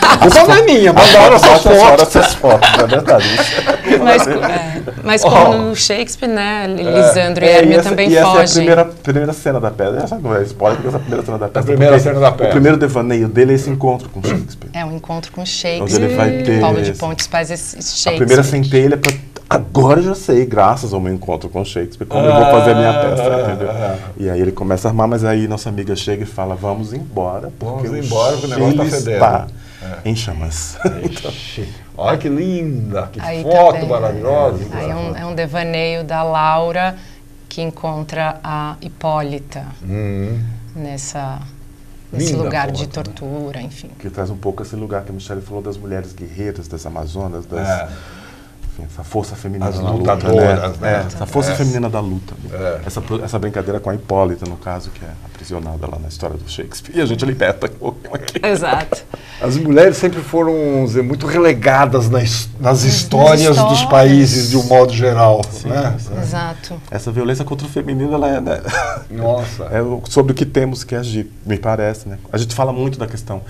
A culpa não é minha, mandaram essas fotos, é verdade. Mas como no Shakespeare, né? Lisandro e Hermia também fogem. Essa é a primeira cena da peça. Essa não é spoiler, porque essa é a primeira cena da peça. A primeira cena da peça. O primeiro devaneio dele é esse encontro com Shakespeare. É um encontro com Shakespeare. Onde ele vai ter Paulo de Pontes faz esse Shakespeare. A primeira centelha para... Agora eu já sei, graças ao meu encontro com Shakespeare, como eu vou fazer a minha peça, entendeu? E aí ele começa a armar, mas aí nossa amiga chega e fala, vamos embora, porque o negócio tá fedendo. Em chamas. Então, olha que linda, que aí foto também, maravilhosa. Aí é um devaneio da Laura que encontra a Hipólita nesse lugar de tortura, enfim. Que traz um pouco esse lugar que a Michelle falou das mulheres guerreiras, das Amazonas, enfim, essa força feminina da luta, né? Essa força feminina da luta. Essa brincadeira com a Hipólita, no caso, que é aprisionada lá na história do Shakespeare. E a gente liberta um pouquinho aqui. Exato. As mulheres sempre foram, vamos dizer, muito relegadas nas histórias dos países, de um modo geral. Sim, né? Exato. Essa violência contra o feminino, ela é, né? Nossa. É sobre o que temos que agir, me parece, né? A gente fala muito da questão,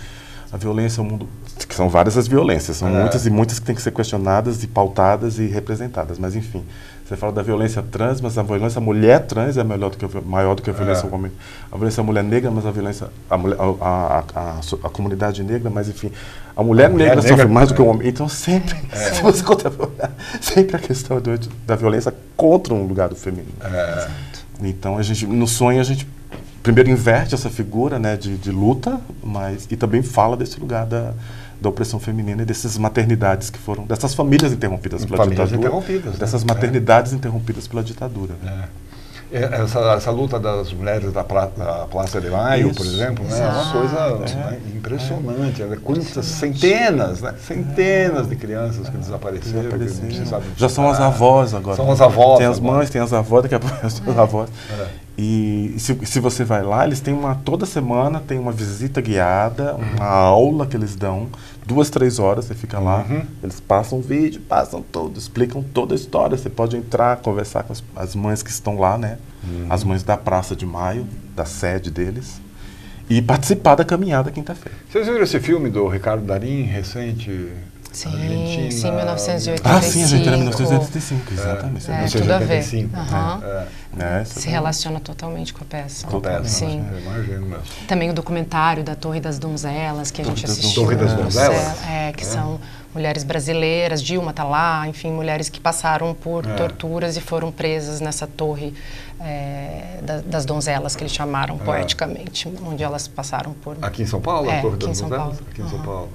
a violência, o mundo, que são várias as violências, são muitas e muitas que têm que ser questionadas e pautadas e representadas, mas enfim, você fala da violência trans, mas a violência mulher trans é maior do que a violência homem. A violência mulher negra, mas a violência a comunidade negra, mas enfim, a mulher negra sofre mais do que o homem. Então sempre, se você contar, sempre a questão da violência contra um lugar do feminino. Então a gente, no sonho a gente primeiro inverte essa figura, né, de luta, mas e também fala desse lugar da opressão feminina e dessas maternidades que foram, dessas famílias interrompidas pela ditadura, dessas maternidades interrompidas pela ditadura. Né? Essa luta das mulheres da Praça de Maio, por exemplo, né, é uma coisa impressionante. Quantas centenas de crianças que desapareceram. Já são as avós agora. São as avós. Tem as mães, tem as avós, daqui a pouco as avós. E se você vai lá, eles têm toda semana tem uma visita guiada, uma aula que eles dão, 2, 3 horas, você fica lá, eles passam vídeo, passam tudo, explicam toda a história, você pode entrar, conversar com as mães que estão lá, né? As mães da Praça de Maio, da sede deles, e participar da caminhada quinta-feira. Vocês viram esse filme do Ricardo Darín, recente? Sim, 1985. Ah, sim, a gente era 1985, exatamente. Tudo a ver. Se relaciona totalmente com a peça. Sim. Imagino mesmo. Também o documentário da Torre das Donzelas, que a gente assistiu. Torre das Donzelas? Que são mulheres brasileiras, Dilma está lá, enfim, mulheres que passaram por torturas e foram presas nessa torre das donzelas, que eles chamaram poeticamente, onde elas passaram por... Aqui em São Paulo? A Torre das Donzelas? Aqui em São Paulo.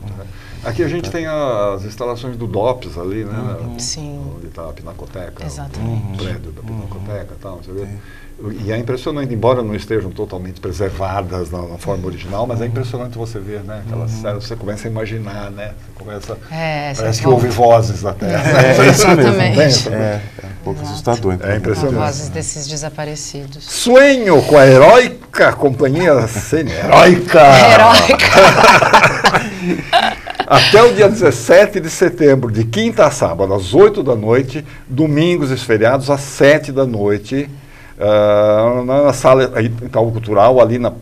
Aqui a gente tem as instalações do DOPS ali, né? Sim. Onde está a Pinacoteca. Exatamente. O prédio da Pinacoteca e tal, não sei o quê. E é impressionante, embora não estejam totalmente preservadas na forma original, mas é impressionante você ver, né? Aquelas séries, você começa a imaginar, né? Você começa... parece que ouve vozes da Terra. Exatamente. É um pouco assustador. É impressionante. Vozes desses desaparecidos. Sonho com a heróica companhia cena. Heróica! Até o dia 17 de setembro, de quinta a sábado, às 8 da noite, domingos e feriados, às 7 da noite, na sala Itaú Cultural, ali na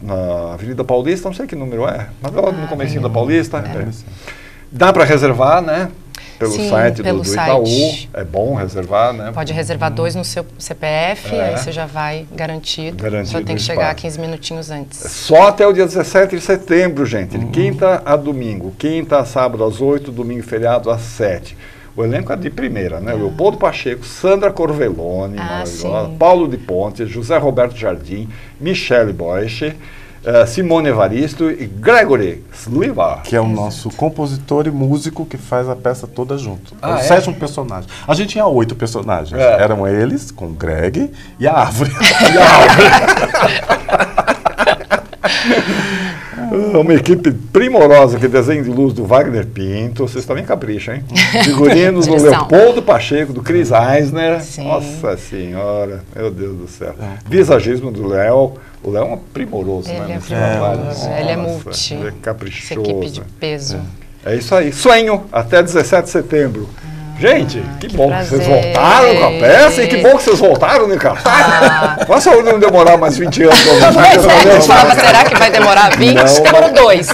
Avenida Paulista, não sei que número é, mas lá no comecinho da Paulista. Dá para reservar, né? Pelo site do Itaú. É bom reservar, né? Pode reservar 2 no seu CPF, aí você já vai garantido. Só tem que chegar 15 minutinhos antes. Só até o dia 17 de setembro, gente. De quinta a domingo. Quinta a sábado às 8, domingo e feriado às 7. O elenco é de primeira, né? Leopoldo Pacheco, Sandra Corvelloni, Paulo de Pontes, José Roberto Jardim, Michele Boesch, Simone Evaristo e Gregory Sliva. Que é o nosso compositor e músico que faz a peça toda junto. É o 7º personagem. A gente tinha 8 personagens. Eram eles, com o Greg, e a árvore. Uma equipe primorosa que desenha de luz do Wagner Pinto. Vocês também capricham, hein? Figurinos do Leopoldo Pacheco, do Chris Eisner. Sim. Nossa Senhora, meu Deus do céu. Visagismo do Léo. O Léo é um primoroso, ele né? É primoroso. Ele é multi. Ele é caprichoso. Essa equipe de peso. É isso aí. Sonho, até 17 de setembro. Gente, que bom que vocês voltaram com a peça e que bom que vocês voltaram no cartaz. Com a saúde não demorar mais 20 anos. Será que vai demorar 20? Demorou 2.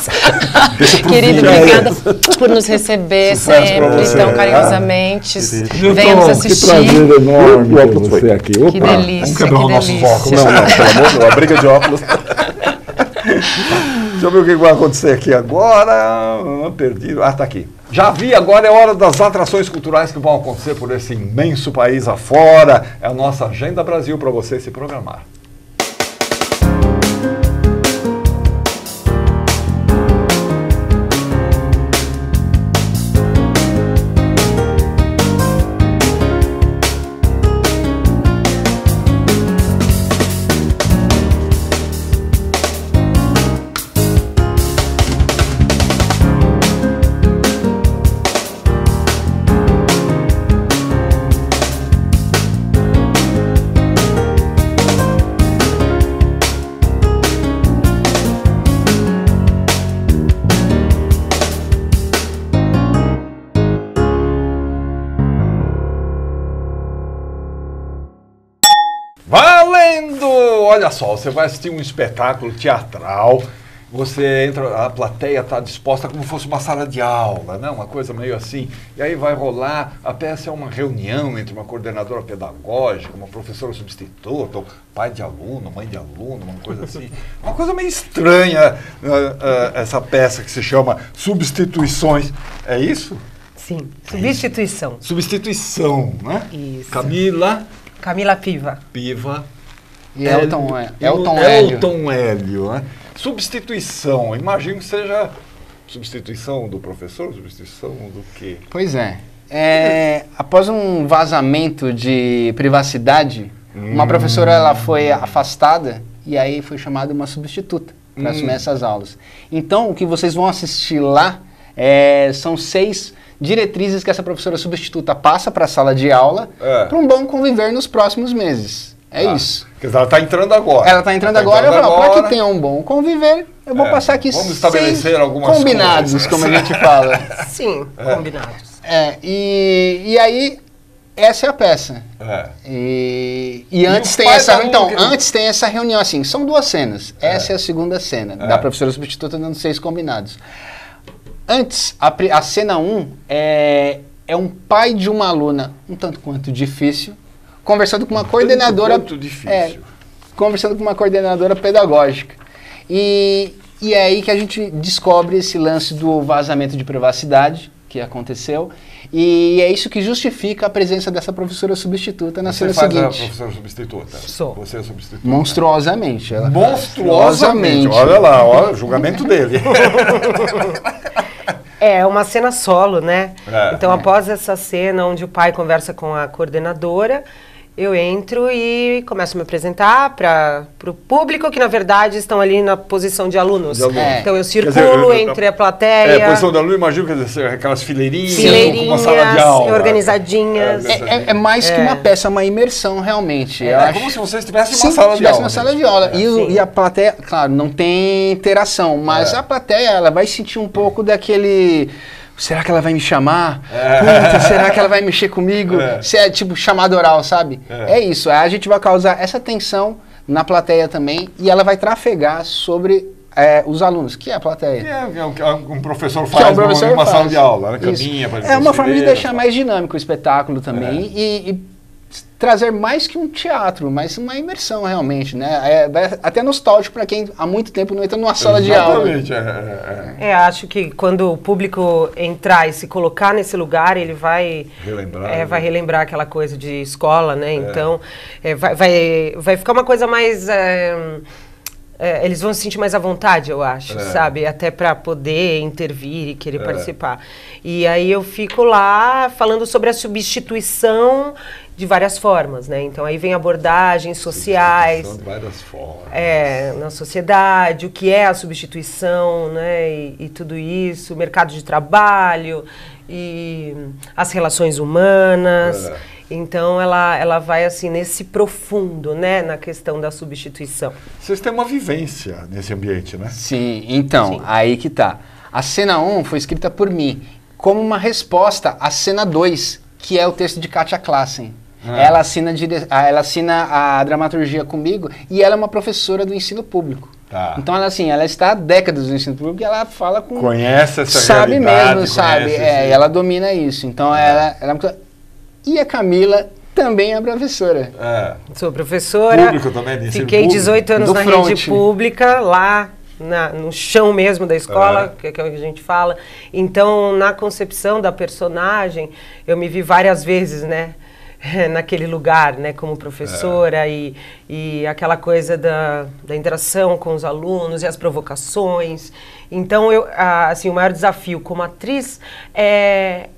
Querido, obrigada por nos receber sempre tão carinhosamente. Venhamos assistir. Que prazer enorme ter você aqui. Opa, que delícia, vamos quebrar nossos óculos. Não, pelo amor de Deus, a briga de óculos. Deixa eu ver o que vai acontecer aqui agora. Perdi. Ah, tá aqui. Já vi, agora é hora das atrações culturais que vão acontecer por esse imenso país afora. É a nossa Agenda Brasil para você se programar. Valendo! Olha só, você vai assistir um espetáculo teatral, você entra, a plateia está disposta como se fosse uma sala de aula, né? Uma coisa meio assim, e aí vai rolar, a peça é uma reunião entre uma coordenadora pedagógica, uma professora substituta, ou pai de aluno, mãe de aluno, uma coisa assim. Uma coisa meio estranha, essa peça que se chama Substituições. É isso? Sim, substituição. Substituição, né? Isso. Camila Piva. E Elton Hélio, né? Substituição, imagino que seja substituição do professor, substituição do quê? Pois é. Após um vazamento de privacidade, uma professora ela foi afastada e aí foi chamada uma substituta para assumir essas aulas. Então, o que vocês vão assistir lá são 6 diretrizes que essa professora substituta passa para a sala de aula para um bom conviver nos próximos meses. Isso. Porque ela está entrando agora. Ela está entrando agora. Para que tenha um bom conviver, eu vou passar aqui vamos estabelecer algumas combinados, coisas, como a gente fala. Sim, combinados. E aí, essa é a peça. E antes tem essa... Então, antes tem essa reunião, assim, são 2 cenas. Essa é a segunda cena, da professora substituta dando 6 combinados. Antes, a cena 1 é um pai de uma aluna um tanto quanto difícil, conversando com uma coordenadora... conversando com uma coordenadora pedagógica. E é aí que a gente descobre esse lance do vazamento de privacidade que aconteceu. E é isso que justifica a presença dessa professora substituta na cena seguinte. Você a professora substituta? Sou. Você é substituta? Monstruosamente. Monstruosamente. Olha lá, olha o julgamento dele. É uma cena solo, né? Então, após essa cena onde o pai conversa com a coordenadora, eu entro e começo a me apresentar para o público, que na verdade estão ali na posição de alunos. Então eu circulo entre a plateia. A posição de aluno, imagino que aquelas fileirinhas, como uma sala de aula. Organizadinhas. É mais que uma peça, uma imersão realmente. É como se você estivesse em uma sala de aula. Uma sala de aula. E a plateia, claro, não tem interação, mas a plateia ela vai sentir um pouco daquele... Será que ela vai me chamar? Será que ela vai mexer comigo? Se é tipo chamada oral, sabe? É isso. A gente vai causar essa tensão na plateia também e ela vai trafegar sobre os alunos, que é a plateia. Que um professor faz numa sala de aula, né? Caminha, é uma forma de deixar mais dinâmico o espetáculo também e trazer mais que um teatro, mas uma imersão realmente, né? É até nostálgico para quem há muito tempo não entra numa sala de aula. Exatamente. Acho que quando o público entrar e se colocar nesse lugar, ele vai relembrar, vai relembrar aquela coisa de escola, né? Então, vai ficar uma coisa mais... eles vão se sentir mais à vontade, eu acho, sabe? Até para poder intervir e querer participar. E aí eu fico lá falando sobre a substituição de várias formas, né? Então aí vem abordagens sociais, de várias formas. Na sociedade, o que é a substituição, né? E tudo isso, o mercado de trabalho e as relações humanas. Então ela vai assim nesse profundo, né, na questão da substituição. Vocês têm uma vivência nesse ambiente, né? Sim, então, aí que tá. A cena 1 foi escrita por mim como uma resposta à cena 2, que é o texto de Katia Klassen. Ela assina a dramaturgia comigo e ela é uma professora do ensino público. Então ela está há décadas no ensino público e ela fala com... Conhece essa sabe realidade. Mesmo, sabe? Ela domina isso. Então ela e a Camila também é professora. Sou professora. Público também, fiquei 18 anos na rede pública, lá no chão mesmo da escola, que é o que a gente fala. Então, na concepção da personagem, eu me vi várias vezes, né? Naquele lugar, né, como professora e aquela coisa da interação com os alunos e as provocações. Então, assim, o maior desafio como atriz é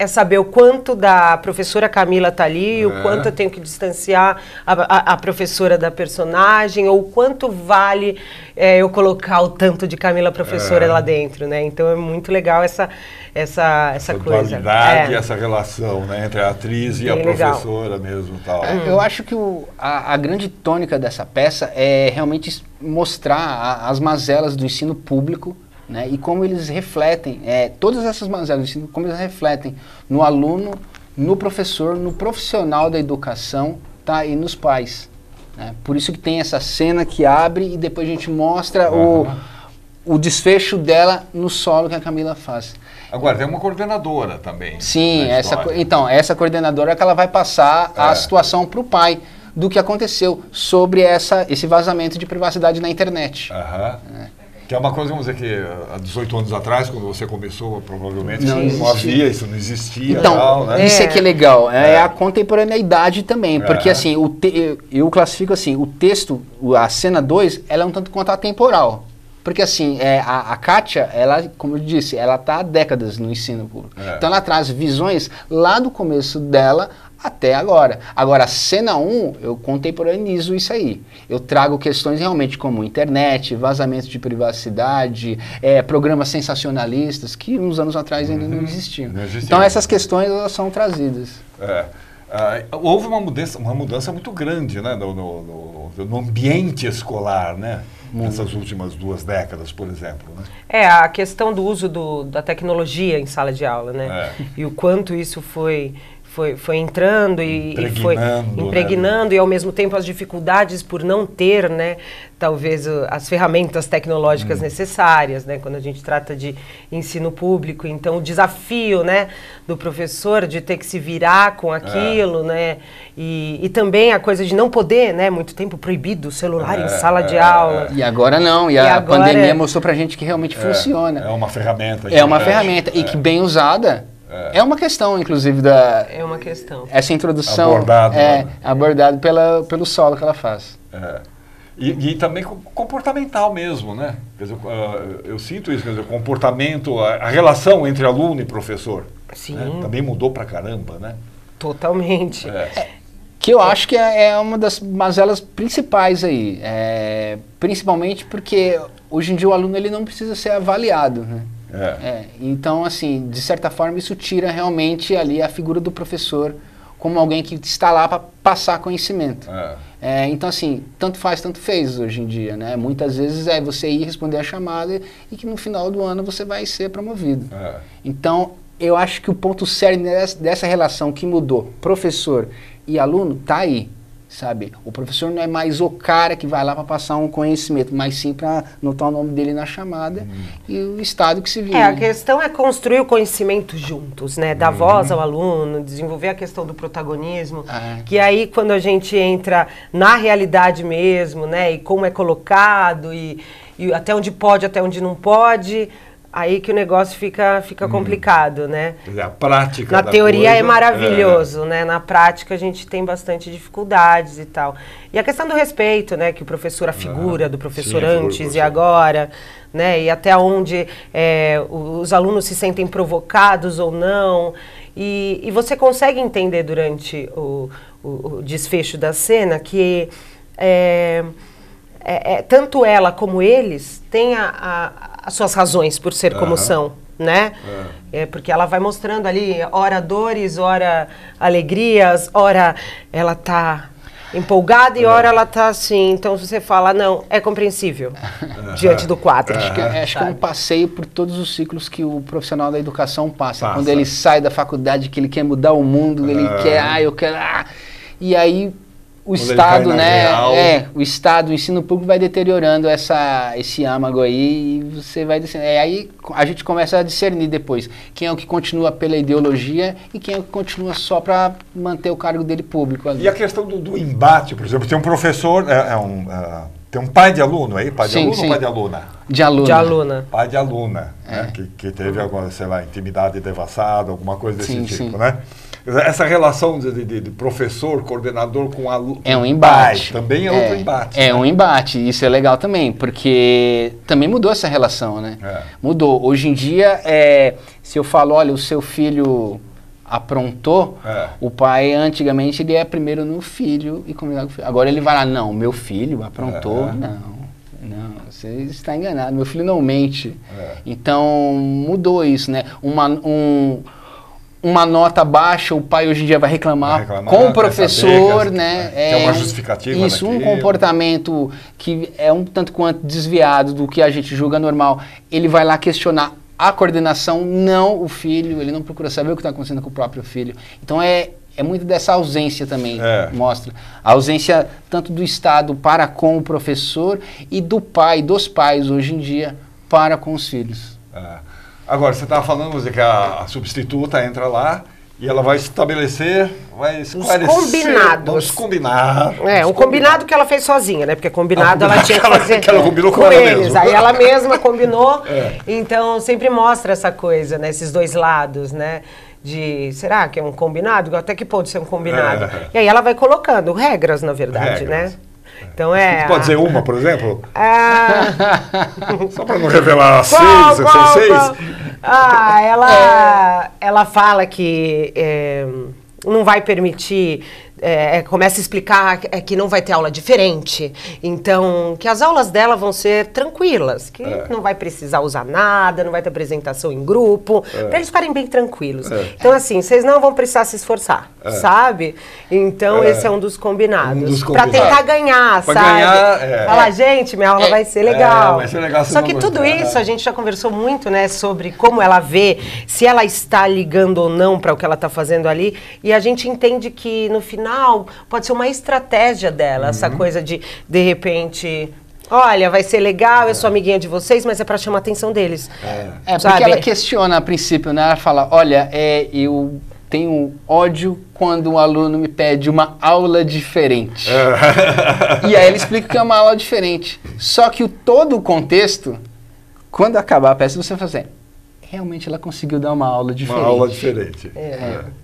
saber o quanto da professora Camila tá ali, o quanto eu tenho que distanciar a professora da personagem, ou o quanto vale eu colocar o tanto de Camila professora lá dentro, né? Então é muito legal essa coisa. Dualidade, essa relação, né, entre a atriz e a professora mesmo. Tal. Eu acho que a grande tônica dessa peça é realmente mostrar as mazelas do ensino público, né, e como eles refletem, todas essas mazelas do ensino, como eles refletem no aluno, no professor, no profissional da educação, tá, e nos pais. Né? Por isso que tem essa cena que abre e depois a gente mostra o desfecho dela no solo que a Camila faz. Agora, tem uma coordenadora também. Sim, essa coordenadora é que ela vai passar a situação para o pai do que aconteceu sobre esse vazamento de privacidade na internet. Que é uma coisa, vamos dizer, que há 18 anos atrás, quando você começou, provavelmente não havia, isso não existia. Então, tal, né? Isso é que é legal, é a contemporaneidade também, porque assim, eu classifico assim, o texto, a cena 2, ela é um tanto quanto atemporal. Porque assim, a Katia, ela, como eu disse, ela está há décadas no ensino público. Então ela traz visões lá do começo dela até agora. Agora, a cena 1, eu contemporaneizo isso aí. Eu trago questões realmente como internet, vazamento de privacidade, programas sensacionalistas, que uns anos atrás ainda não existiam. Então essas questões, elas são trazidas. Houve uma mudança muito grande, né, no ambiente escolar, né? Nessas últimas 2 décadas, por exemplo. Né? A questão do uso da tecnologia em sala de aula, né? E o quanto isso foi entrando e foi impregnando, né? E ao mesmo tempo as dificuldades por não ter, né, talvez as ferramentas tecnológicas necessárias, né, quando a gente trata de ensino público. Então o desafio, né, do professor de ter que se virar com aquilo, né, e também a coisa de não poder, né, muito tempo proibido o celular em sala de aula. E agora não, e a pandemia mostrou pra gente que realmente funciona. É uma ferramenta. É uma ferramenta, e que bem usada. É uma questão, inclusive, É uma questão. Essa introdução abordado pelo solo que ela faz. E também comportamental mesmo, né? Quer dizer, eu sinto isso, quer dizer, o comportamento, a relação entre aluno e professor. Sim. Né? Também mudou pra caramba, né? Totalmente. Que eu acho que é uma das mazelas principais aí. Principalmente porque hoje em dia o aluno ele não precisa ser avaliado, né? Então, assim, de certa forma, isso tira realmente ali a figura do professor como alguém que está lá para passar conhecimento. Então, assim, tanto faz, tanto fez hoje em dia, né? Muitas vezes é você ir responder a chamada e que no final do ano você vai ser promovido. Então, eu acho que o ponto sério dessa relação que mudou professor e aluno tá aí. Sabe? O professor não é mais o cara que vai lá para passar um conhecimento, mas sim para anotar o nome dele na chamada e o estado que se vive. A questão é construir o conhecimento juntos, né? Dar voz ao aluno, desenvolver a questão do protagonismo, que aí quando a gente entra na realidade mesmo, né? E como é colocado e até onde pode, até onde não pode... Aí que o negócio fica complicado, né? A prática na teoria é maravilhoso, né? Na prática a gente tem bastante dificuldades e tal. E a questão do respeito, né? Que o professor, a figura do professor antes e agora, né? E até onde os alunos se sentem provocados ou não. E você consegue entender durante o desfecho da cena que tanto ela como eles têm as suas razões por ser como são, né? Porque ela vai mostrando ali, ora dores, ora alegrias, ora ela tá empolgada e ora ela tá assim. Então você fala, não, é compreensível diante do quadro. Acho que é um passeio por todos os ciclos que o profissional da educação passa. Quando ele sai da faculdade, que ele quer mudar o mundo, ele quer, eu quero... E aí o Estado, né? O Estado, o ensino público vai deteriorando esse âmago aí e você vai descendo. Aí a gente começa a discernir depois quem é o que continua pela ideologia e quem é o que continua só para manter o cargo dele público ali. E a questão do embate, por exemplo, tem um professor, tem um pai de aluno aí, pai de aluno ou pai de aluna? De aluna. De aluna. Pai de aluna, né? Que teve alguma, sei lá, intimidade devassada, alguma coisa desse tipo, né? Essa relação de professor, coordenador com aluno... É um embate. Também é outro embate. É um embate, isso é legal também, porque também mudou essa relação, né? Mudou. Hoje em dia, se eu falo, olha, o seu filho aprontou, o pai, antigamente, ele é primeiro no filho e combinado com o filho. Agora ele vai lá, não, meu filho aprontou, não, você está enganado, meu filho não mente. Então, mudou isso, né? Uma nota baixa, o pai hoje em dia vai reclamar com o professor, né? É uma justificativa. Isso, um comportamento que é um tanto quanto desviado do que a gente julga normal. Ele vai lá questionar a coordenação, não o filho, ele não procura saber o que está acontecendo com o próprio filho. Então é muito dessa ausência também, mostra. A ausência tanto do Estado para com o professor e dos pais hoje em dia para com os filhos. Agora, você estava falando que a substituta entra lá e ela vai estabelecer, vai esclarecer... Os combinados. Combinados. Um combinado que ela fez sozinha, né? Porque combinado ela tinha que fazer que ela combinou com ela eles. mesma. Aí ela mesma combinou. Então, sempre mostra essa coisa, né? Esses dois lados, né? Será que é um combinado? Até que pode ser um combinado? E aí ela vai colocando regras, na verdade, né? Então Você pode dizer uma, por exemplo? Só para não revelar seis. Ela fala que não vai permitir... começa a explicar que não vai ter aula diferente, então que as aulas dela vão ser tranquilas, que não vai precisar usar nada, não vai ter apresentação em grupo, para eles ficarem bem tranquilos. Então assim, vocês não vão precisar se esforçar, sabe? Então esse é um dos combinados, para tentar ganhar, sabe? Falar, gente, minha aula vai ser legal. Vai ser legal. Só que tudo isso a gente já conversou muito, né, sobre como ela vê, se ela está ligando ou não para o que ela está fazendo ali, e a gente entende que no final pode ser uma estratégia dela, essa coisa de repente, olha, vai ser legal, eu sou amiguinha de vocês, mas é para chamar a atenção deles. Porque ela questiona a princípio, né? Ela fala, olha, eu tenho ódio quando um aluno me pede uma aula diferente. E aí ele explica que é uma aula diferente. Só que todo o contexto, quando acabar a peça, você vai fazer... Realmente ela conseguiu dar uma aula diferente. Uma aula diferente.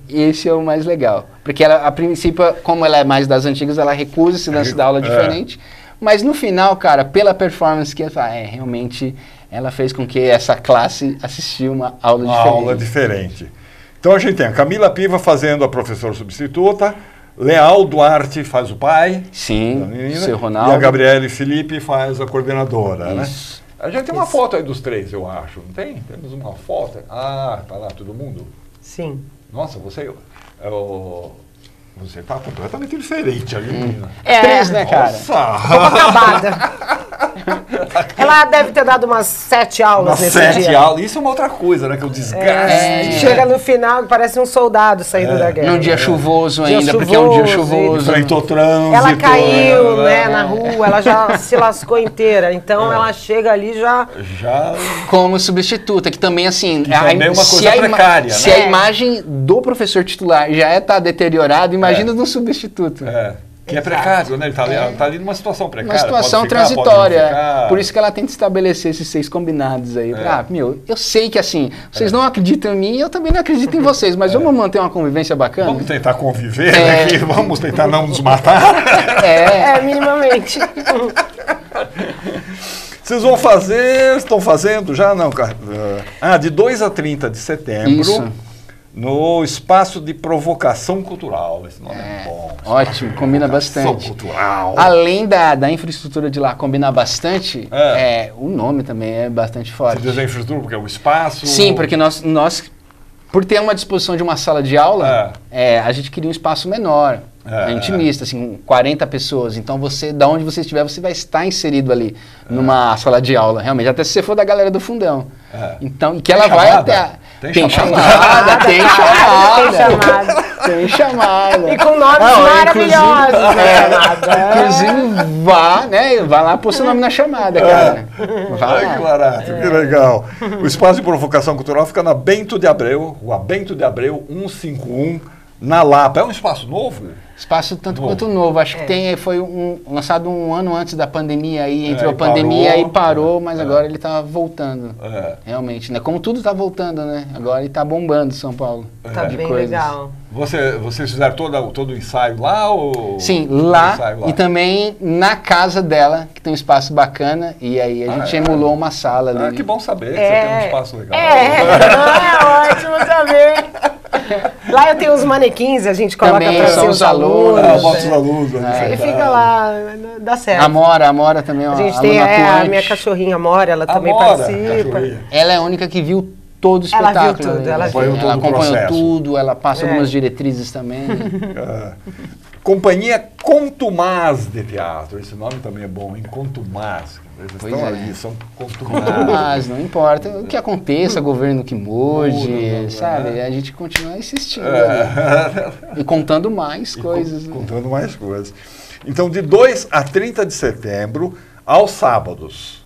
Esse é o mais legal. Porque ela, a princípio, como ela é mais das antigas, ela recusa esse lance da aula diferente. Mas no final, cara, pela performance que ela fala, realmente ela fez com que essa classe assistiu uma aula diferente. Uma aula diferente. Então a gente tem a Camila Piva fazendo a professora substituta, Leal Duarte faz o pai. Sim, menina, seu Ronaldo. E a Gabriele Felipe faz a coordenadora, né? A gente tem uma foto aí dos três, eu acho, não tem? Temos uma foto. Tá lá todo mundo? Sim. Nossa, você tá completamente diferente ali, menina. Três, né, cara? Nossa! Acabada. Ela deve ter dado umas 7 aulas nesse dia. 7 aulas. Isso é uma outra coisa, né? Que é o desgaste. Chega no final, parece um soldado saindo da guerra. Num dia chuvoso ainda, porque é um dia chuvoso. Enfrentou trânsito. Ela caiu, né, na rua, ela já se lascou inteira. Então ela chega ali já... Como substituta, que também assim... Que também é uma coisa precária, se a imagem do professor titular já está deteriorada, imagina do substituto. Que é precário, né? Ele tá ali numa situação precária. Uma situação transitória. Por isso que ela tenta estabelecer esses 6 combinados aí. Eu sei que assim, vocês não acreditam em mim, eu também não acredito em vocês, mas vamos manter uma convivência bacana? Vamos tentar conviver aqui, vamos tentar não nos matar? Minimamente. Vocês vão estão fazendo já? Não, cara. De 2 a 30 de setembro. Isso. no Espaço de Provocação Cultural. Esse nome é bom. Ótimo, combina bastante. Cultural. Além da infraestrutura de lá combinar bastante, o nome também é bastante forte. Você diz a infraestrutura porque é o espaço? Sim, porque nós por ter uma disposição de uma sala de aula, a gente queria um espaço menor, intimista, assim, 40 pessoas. Então da onde você estiver, você vai estar inserido ali numa sala de aula, realmente. Até se você for da galera do fundão. Então, e que ela vai até... Tem chamada. E com nomes maravilhosos Inclusive, vá lá pôr seu nome na chamada, cara. Ai, que barato, que legal. O Espaço de Provocação Cultural fica na Bento de Abreu, Rua Bento de Abreu, 151, na Lapa. É um espaço novo? Espaço tanto quanto novo. Acho que foi lançado um ano antes da pandemia, aí entrou a pandemia e parou, mas agora ele está voltando. Realmente, né? Como tudo está voltando, né? Agora ele está bombando São Paulo. Tá bem legal. Vocês fizeram todo o ensaio lá? Ou... Sim, lá e também na casa dela, que tem um espaço bacana, e aí a gente emulou uma sala ali. Que bom saber que você tem um espaço legal. É ótimo saber. Lá eu tenho uns manequins, a gente coloca para ser os alunos. Bota os alunos. E fica lá, dá certo. A Amora também é uma A gente tem a minha cachorrinha Amora, ela também participa. Ela é a única que viu todo o espetáculo. Ela viu tudo, ela acompanhou tudo, ela passa algumas diretrizes também. Companhia Contumaz de Teatro, esse nome também é bom, hein? Contumaz. Eles estão ali, são contumaz. Mas não importa o que aconteça, governo que mude, sabe? A gente continua insistindo. E contando mais coisas. Contando mais coisas. Então, de 2 a 30 de setembro, aos sábados.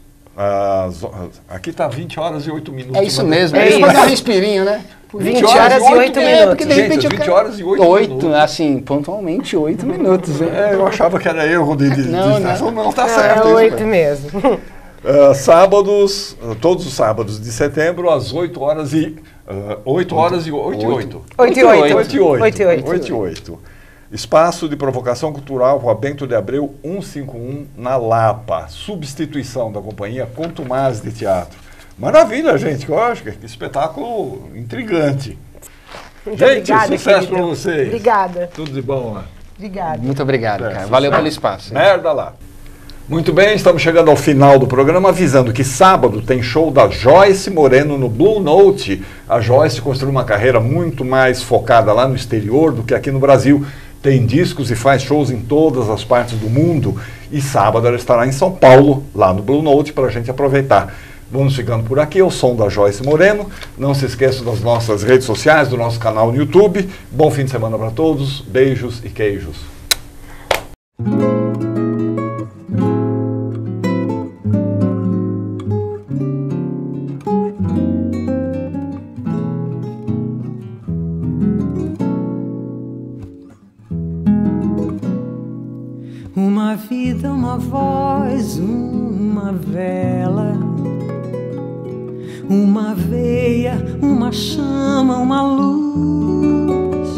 Aqui está 20 horas e 8 minutos. É isso mesmo, é isso. Para dar um respirinho, né? 20 horas e 8 minutos. Porque de repente 20 horas e 8 minutos. Assim, pontualmente 8 minutos. Eu achava que era erro de estação, não, tá certo. É 8 mesmo. Sábados, todos os sábados de setembro, às 8 horas e 8 e 8. Espaço de Provocação Cultural, Rua Bento de Abreu, 151, na Lapa. Substituição da companhia Contumaz de Teatro. Maravilha, gente, eu acho que espetáculo intrigante. Gente, sucesso para vocês. Obrigada. Tudo de bom lá. Obrigada. Muito obrigado, cara. Valeu pelo espaço. Merda lá. Muito bem, estamos chegando ao final do programa, avisando que sábado tem show da Joyce Moreno no Blue Note. A Joyce construiu uma carreira muito mais focada lá no exterior do que aqui no Brasil. Tem discos e faz shows em todas as partes do mundo. E sábado ela estará em São Paulo, lá no Blue Note, para a gente aproveitar. Vamos ficando por aqui, o som da Joyce Moreno. Não se esqueçam das nossas redes sociais, do nosso canal no YouTube. Bom fim de semana para todos. Beijos e queijos. Uma vida, uma voz, uma vela, uma veia, uma chama, uma luz,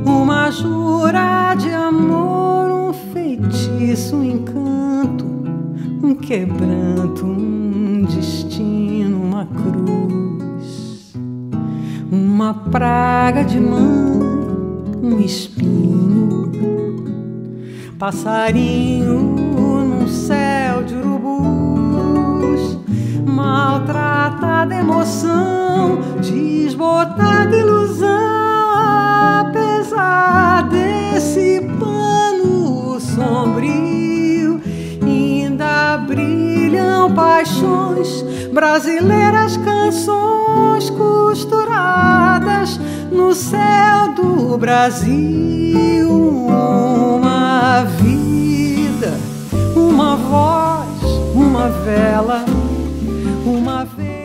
uma jura de amor, um feitiço, um encanto, um quebranto, um destino, uma cruz, uma praga de mãe, um espinho, passarinho num céu de urubus, maltratada emoção, desbotada ilusão, apesar desse pano sombrio, ainda brilham paixões, brasileiras canções costuradas no céu do Brasil. Uma vida, uma voz, uma vela, uma vez.